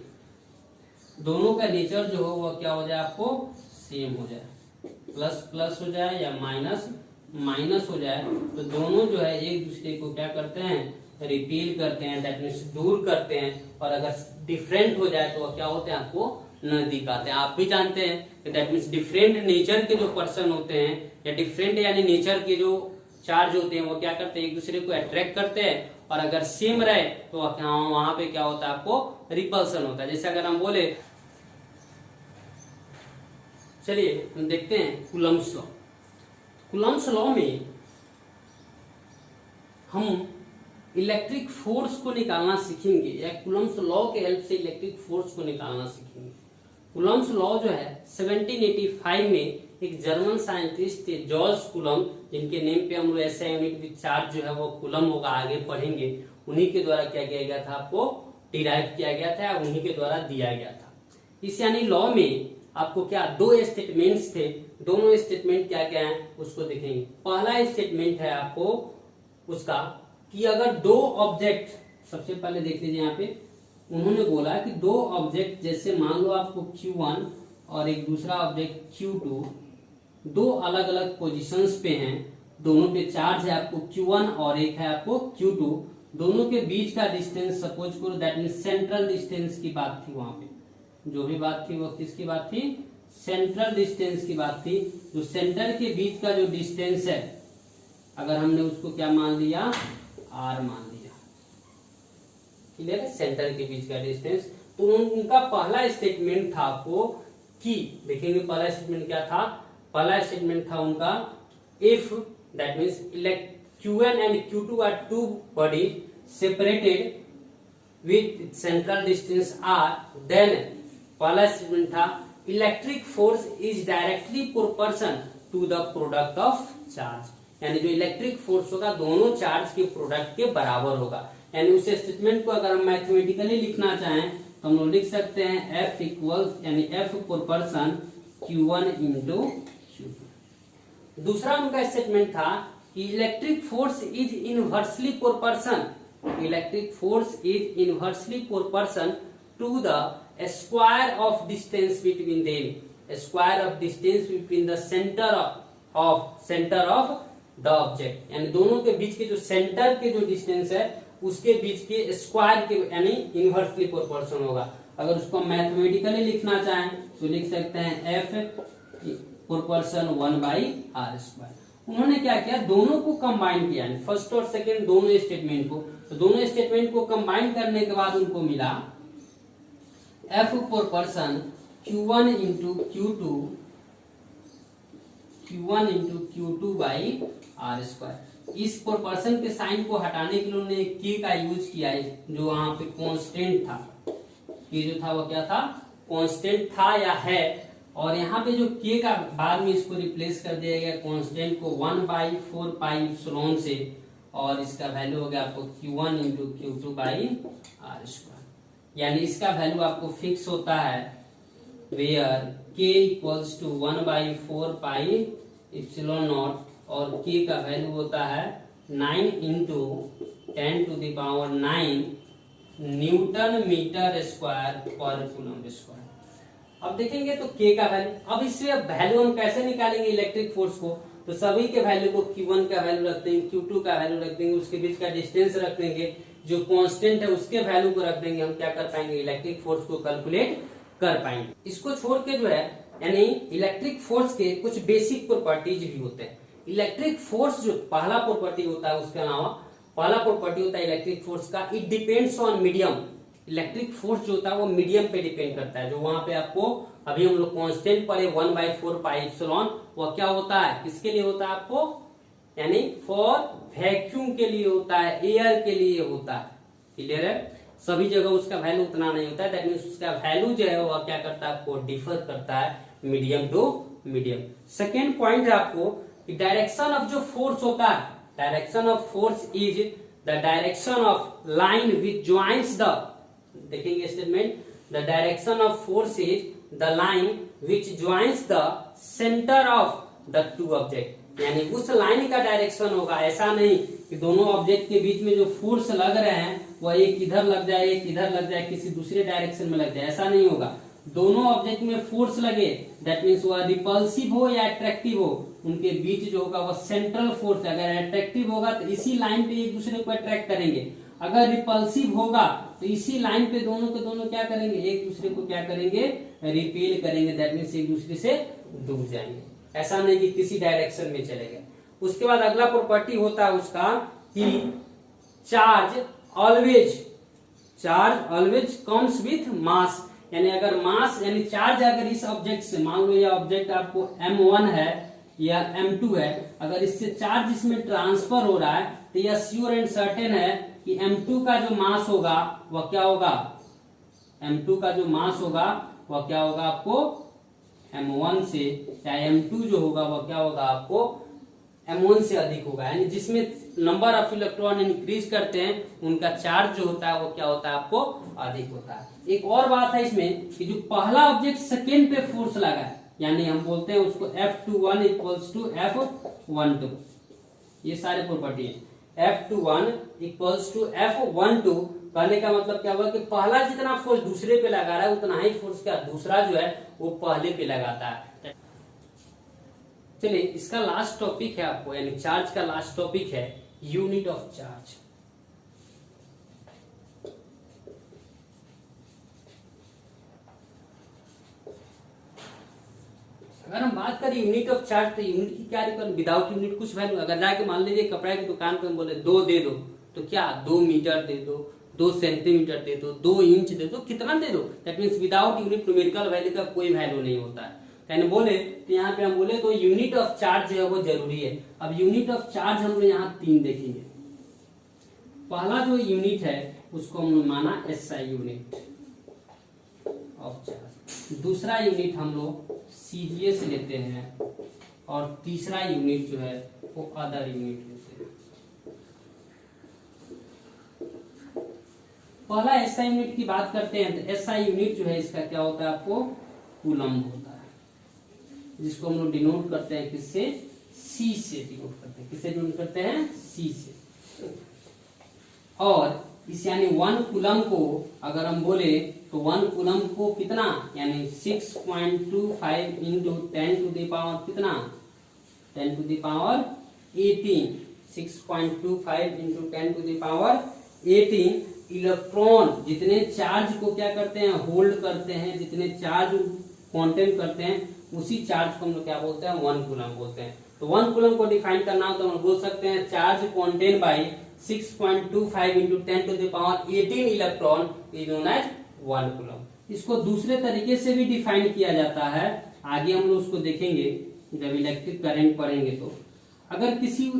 दोनों का नेचर जो हो वो क्या हो जाए, आपको सेम हो जाए, प्लस प्लस हो जाए या माइनस माइनस हो जाए, तो दोनों जो है एक दूसरे को क्या करते हैं, रिपील करते हैं, दैट मीन्स दूर करते हैं। और अगर डिफरेंट हो जाए तो वो क्या होते हैं, आपको नजदीक आते हैं। आप भी जानते हैं कि दैट मीन्स डिफरेंट नेचर के जो पर्सन होते हैं या डिफरेंट यानी नेचर के जो चार्ज होते हैं वो क्या करते हैं, एक दूसरे को अट्रैक्ट करते हैं। और अगर सेम रहे तो वहां पे क्या होता है, आपको रिपल्सन होता है। जैसे अगर हम बोले, चलिए हम देखते हैं कूलम्ब्स लॉ। कूलम्ब्स लॉ में हम इलेक्ट्रिक फोर्स को निकालना सीखेंगे, या कूलम्ब्स लॉ के हेल्प से इलेक्ट्रिक फोर्स को निकालना सीखेंगे। कूलम्ब्स लॉ जो है 1785 में एक जर्मन साइंटिस्ट थे जॉर्ज कूलम्ब, जिनके नेम पे हम लोग ऐसा यूनिट विद चार्ज जो है वो कूलम्ब होगा, आगे पढ़ेंगे। उन्हीं के द्वारा क्या किया गया था, आपको डिराइव किया गया था, उन्हीं के द्वारा दिया गया था। इस यानी लॉ में आपको क्या दो स्टेटमेंट्स थे, दोनों स्टेटमेंट क्या क्या है उसको देखेंगे। पहला स्टेटमेंट है आपको उसका कि अगर दो ऑब्जेक्ट, सबसे पहले देख लीजिए यहाँ पे उन्होंने बोला कि दो ऑब्जेक्ट, जैसे मान लो आपको Q1 और एक दूसरा ऑब्जेक्ट Q2, दो अलग अलग पोजीशंस पे हैं, दोनों पे चार्ज है आपको Q1 और एक है आपको Q2, दोनों के बीच का डिस्टेंस सपोज करो, दैट मींस सेंट्रल डिस्टेंस की बात थी। वहां पे जो भी बात थी वो किसकी बात थी, सेंट्रल डिस्टेंस की बात थी। जो सेंटर के बीच का जो डिस्टेंस है, अगर हमने उसको क्या मान लिया, R मान लिया, क्लियर है, सेंटर के बीच का डिस्टेंस। तो उनका पहला स्टेटमेंट था आपको कि, देखेंगे पहला स्टेटमेंट क्या था, पहला स्टेटमेंट था उनका, if that means Q1 and Q2 are two bodies separated with central distance R, then पहला स्टेटमेंट था electric force is directly proportional to the product of charge, यानी जो इलेक्ट्रिक फोर्स होगा दोनों चार्ज के प्रोडक्ट के बराबर होगा। यानी उस स्टेटमेंट को अगर हम मैथमेटिकली लिखना चाहें तो हम लोग लिख सकते हैं F इक्वल्स, यानी F proportion Q1 into Q2। दूसरा उनका स्टेटमेंट था कि electric force is inversely proportion, electric force is inversely proportion to the square of distance between them, square of distance between the centre of the object, यानी दोनों के बीच के जो सेंटर के जो डिस्टेंस है उसके बीच के स्क्वायर के यानी इनवर्सली प्रोपोर्शन होगा। अगर उसको मैथमेटिकली लिखना चाहें तो लिख सकते हैं F प्रोपोर्शन 1/r²। उन्होंने क्या किया, दोनों को कंबाइन किया, फर्स्ट और सेकंड दोनों स्टेटमेंट को, तो दोनों स्टेटमेंट को कंबाइन करने के बाद उनको मिला F proportion Q1 into Q2/r²। इस प्रोपोर्शन के साइन को हटाने के लिए उन्होंने K का यूज किया है, जो वहां पे कांस्टेंट था। K जो था वो क्या था, कांस्टेंट था या है, और यहाँ पे जो K का बाद में इसको रिप्लेस कर दिया गया कांस्टेंट को 1/4πε से, और इसका वैल्यू हो गया आपको Q1 इंटू Q2/r²। यानी इसका वैल्यू आपको फिक्स होता है वेयर K इक्वल्स टू 1/4πε0 और K का वैल्यू होता है 9 इंटू 10⁹ न्यूटन मीटर स्क्वायर पर कूलम्ब स्क्वायर। अब देखेंगे तो K का वैल्यू, अब इससे वैल्यू हम कैसे निकालेंगे इलेक्ट्रिक फोर्स को, तो सभी के वैल्यू को Q1 का वैल्यू रख देंगे, Q2 का वैल्यू रख देंगे, उसके बीच का डिस्टेंस रख देंगे, जो कांस्टेंट है उसके वैल्यू को रख देंगे, हम क्या कर पाएंगे, इलेक्ट्रिक फोर्स को कैलकुलेट कर पाएंगे। इसको छोड़ के जो है यानी इलेक्ट्रिक फोर्स के कुछ बेसिक प्रॉपर्टीज भी होते हैं। इलेक्ट्रिक फोर्स जो पहला प्रॉपर्टी होता है, उसके अलावा पहला प्रॉपर्टी होता है इलेक्ट्रिक फोर्स का, it depends on medium. Electric force जो होता है वो मीडियम पे डिपेंड करता है। जो वहां पे आपको अभी हम लोग कांस्टेंट पढ़े 1/4 पाई एप्सिलॉन, वह क्या होता है, किसके लिए होता है आपको, यानी फॉर वैक्यूम के लिए होता है, एयर के लिए होता है। क्लियर है? सभी जगह उसका वैल्यू उतना नहीं होता है, दैट मींस उसका वैल्यू जो है वह क्या करता है, आपको डिफर करता है medium to medium. Second point है आपको डायरेक्शन ऑफ जो फोर्स होता है, direction of force is the direction of line which joins the, देखेंगे statement, the direction of force is the line which joins the centre of the two object. यानी उस लाइन का डायरेक्शन होगा, ऐसा नहीं कि दोनों ऑब्जेक्ट के बीच में जो फोर्स लग रहे हैं वह एक इधर लग जाए, एक इधर लग जाए, किसी दूसरे डायरेक्शन में लग जाए, ऐसा नहीं होगा। दोनों ऑब्जेक्ट में फोर्स लगे, दैट मीन्स वह रिपल्सिव हो या अट्रैक्टिव हो, उनके बीच जो होगा वह सेंट्रल फोर्स। अगर अट्रैक्टिव होगा तो इसी लाइन पे एक दूसरे को अट्रैक्ट करेंगे, अगर रिपल्सिव होगा तो इसी लाइन पे दोनों के दोनों क्या करेंगे, एक दूसरे को क्या करेंगे, रिपेल करेंगे, दैट मीन्स एक दूसरे से दूर जाएंगे। ऐसा नहीं कि किसी डायरेक्शन में चले गए। उसके बाद अगला प्रॉपर्टी होता है उसका कि charge always comes with mass. यानी अगर मास यानी चार्ज अगर इस ऑब्जेक्ट से, मान लो यह ऑब्जेक्ट आपको m1 है या m2 है, अगर इससे चार्ज इसमें ट्रांसफर हो रहा है तो यह श्योर एंड सर्टेन है कि m2 का जो मास होगा वह क्या होगा, m2 का जो मास होगा वह क्या होगा आपको m1 से, या m2 जो होगा वह क्या होगा आपको m1 से अधिक होगा। यानी जिसमें नंबर ऑफ इलेक्ट्रॉन इंक्रीज करते हैं उनका चार्ज जो होता है वो क्या होता है, आपको अधिक होता है। एक और बात है इसमें कि जो पहला ऑब्जेक्ट सेकेंड पे फोर्स लगा है, यानी हम बोलते हैं उसको F21 इक्वल्स टू F12, ये सारे प्रॉपर्टी है। F21 इक्वल्स टू F12 कहने का मतलब क्या हुआ कि पहला जितना फोर्स दूसरे पे लगा रहा है उतना ही फोर्स का दूसरा जो है वो पहले पे लगाता है। चलिए इसका लास्ट टॉपिक है आपको, यानी चार्ज का लास्ट टॉपिक है यूनिट ऑफ चार्ज। अगर हम बात करें यूनिट ऑफ चार्ज तो यूनिट की क्या रिक्वायरमेंट, विदाउट यूनिट कुछ वैल्यू। अगर जाके मान लीजिए कपड़े की दुकान पे हम बोले 2 दे दो, तो क्या 2 मीटर दे दो, 2 सेंटीमीटर दे दो, 2 इंच दे दो, कितना दे दो, that means without unit numerical value का कोई वैल्यू नहीं होता है। यानी बोले तो यहाँ पे हम बोले तो यूनिट ऑफ चार्ज जो है वो जरूरी है। अब यूनिट ऑफ चार्ज हम लोग यहाँ 3 देखेंगे। पहला जो यूनिट है उसको हम लोग माना SI यूनिट ऑफ चार्ज, दूसरा यूनिट हम लोग CGS लेते हैं, और तीसरा यूनिट जो है वो अदर यूनिट लेते हैं। पहला SI यूनिट की बात करते हैं तो SI यूनिट जो है इसका क्या होता है, आपको कूलम्ब होता है, जिसको हम लोग डिनोट करते हैं किससे, C से डिनोट करते हैं। किससे डिनोट करते हैं, C से। और इस यानी 1 कूलम्ब को अगर हम बोले तो 1 कूलम्ब को कितना, यानी 6.25 इंटू 10 टू द पावर कितना, 10 to the power 18, 6.25 into 10 to the power 18 electron जितने चार्ज को क्या करते हैं, होल्ड करते हैं, जितने चार्ज कॉन्टेन करते हैं उसी चार्ज को हम लोग क्या बोलते हैं, 1 कूलम्ब बोलते हैं। तो 1 कूलम्ब को डिफाइन करना हो तो हम बोल सकते हैं charge contain by 6.25 into 10 to the power 18 electron is known as 1 coulomb. इसको दूसरे तरीके से भी डिफाइन किया जाता है, आगे हम लोग उसको देखेंगे जब इलेक्ट्रिक करंट पढ़ेंगे। तो अगर किसी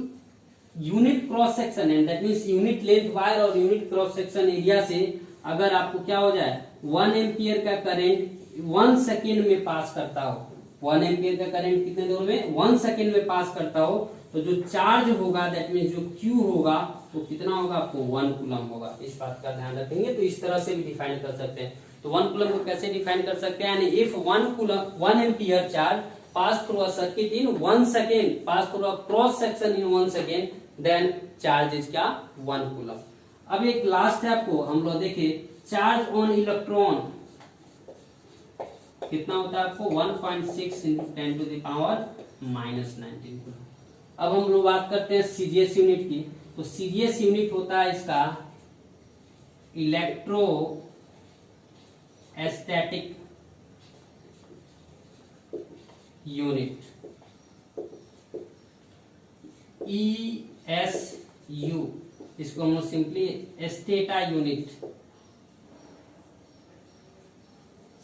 यूनिट क्रॉस सेक्शन है, that means unit length wire और यूनिट क्रॉस सेक्शन एरिया से अगर आपको क्या हो जाए 1 एम्पियर का करंट 1 सेकेंड में पास करता हो, 1 एम्पियर का करंट कितने देर में, 1 सेकेंड में पास करता हो, तो जो चार्ज होगा दैट मींस जो Q होगा वो कितना होगा, आपको 1 कूलम्ब होगा। इस बात का ध्यान रखेंगे। तो इस तरह से भी डिफाइन कर सकते हैं। तो 1 कूलम्ब को कैसे डिफाइन कर सकते हैं, यानी if 1 ampere charge pass through a circuit in 1 second, pass through a cross section in 1 second, then charge is क्या, 1 कूलम्ब। अब एक लास्ट है आपको, हम लोग देखे चार्ज ऑन इलेक्ट्रॉन कितना होता है, आपको 1.6 into 10 to the power -19 coulomb. अब हम लोग बात करते हैं CGS यूनिट की। तो CGS यूनिट होता है इसका इलेक्ट्रो स्टैटिक यूनिट, ESU, इसको हम लोग सिंपली स्टेटा यूनिट,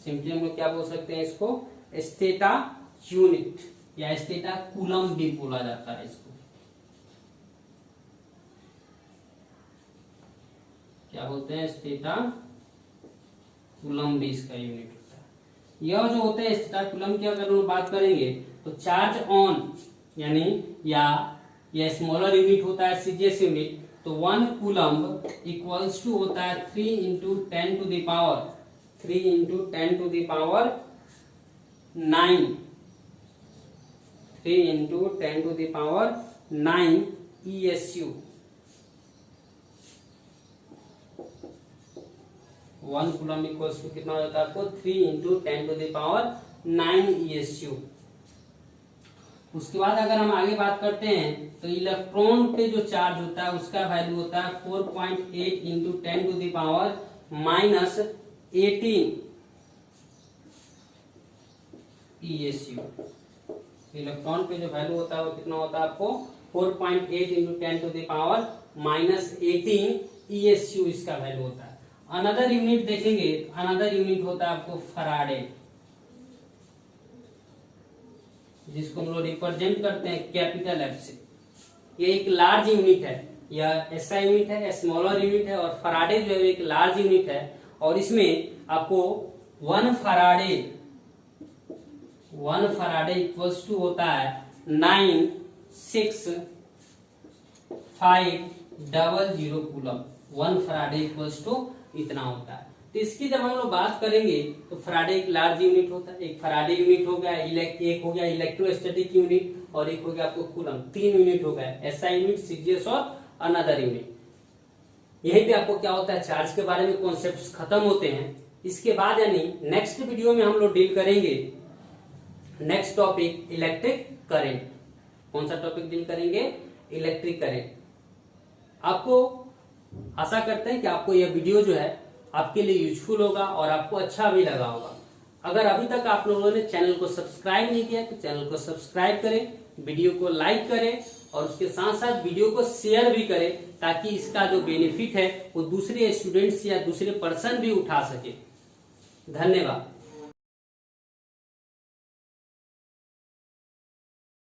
सिंपली हम लोग क्या बोल सकते हैं इसको, स्टेटा यूनिट या स्टेटा कूलम भी बोला जाता है इसको। क्या बोलते हैं, स्टेटा कूलम भी इसका यूनिट होता है। यह जो होते हैं स्टेटा कूलम की अगर हम बात करेंगे तो चार्ज ऑन यानी या स्मॉलर यूनिट होता है सीजीएस यूनिट, तो 1 कूलम इक्वल्स टू होता है 3 into 10 to the power 3 into 10 to the power 9, 3 into 10 to the power 9 ESU। 1 coulomb equals to कितना हो जाता है आपको, 3 into 10 to the power 9 ESU। उसके बाद अगर हम आगे बात करते हैं तो इलेक्ट्रॉन पे जो चार्ज होता है उसका वैल्यू होता है 4.8 into 10 to the power minus 18 ESU। Electron पे जो वैल्यू होता है वो कितना होता है आपको, 4.8 into 10 to the power minus 18 ESU इसका वैल्यू होता है। अनदर यूनिट देखेंगे, अनदर यूनिट होता है आपको फराडे, जिसको हम लोग रिप्रेजेंट करते हैं कैपिटल F से। ये एक लार्ज यूनिट है, या ऐसा यूनिट है, स्मॉलर यूनिट है, और फराडे जो है एक लार्ज यूनिट है, और इसमें आपको 1 फराडे इक्वल्स टू होता है 96500 कूलम। 1 फराडे इक्वल्स टू इतना होता है। तो इसकी जब हम लोग बात करेंगे तो फराडे एक लार्ज यूनिट होता है, एक फराडे यूनिट हो गया, एक हो गया इलेक्ट्रोस्टैटिक यूनिट, और एक हो गया आपको कूलम। 3 यूनिट हो गया, एसआई यूनिट, सीजीएस और अनदर यूनिट। यहीं पे आपको क्या होता है, चार्ज के बारे में कॉन्सेप्ट्स खत्म होते हैं। इसके बाद यानी नेक्स्ट वीडियो में हम लोग डील करेंगे नेक्स्ट टॉपिक इलेक्ट्रिक करंट। कौन सा टॉपिक डील करेंगे, इलेक्ट्रिक करंट। आपको आशा करते हैं कि आपको यह वीडियो जो है आपके लिए यूजफुल होगा और आपको अच्छा भी लगा होगा। अगर अभी तक आप लोगों ने चैनल को सब्सक्राइब नहीं किया तो चैनल को सब्सक्राइब करें, वीडियो को लाइक करें, और उसके साथ साथ वीडियो को शेयर भी करें, ताकि इसका जो बेनिफिट है वो दूसरे स्टूडेंट्स या दूसरे पर्सन भी उठा सके। धन्यवाद।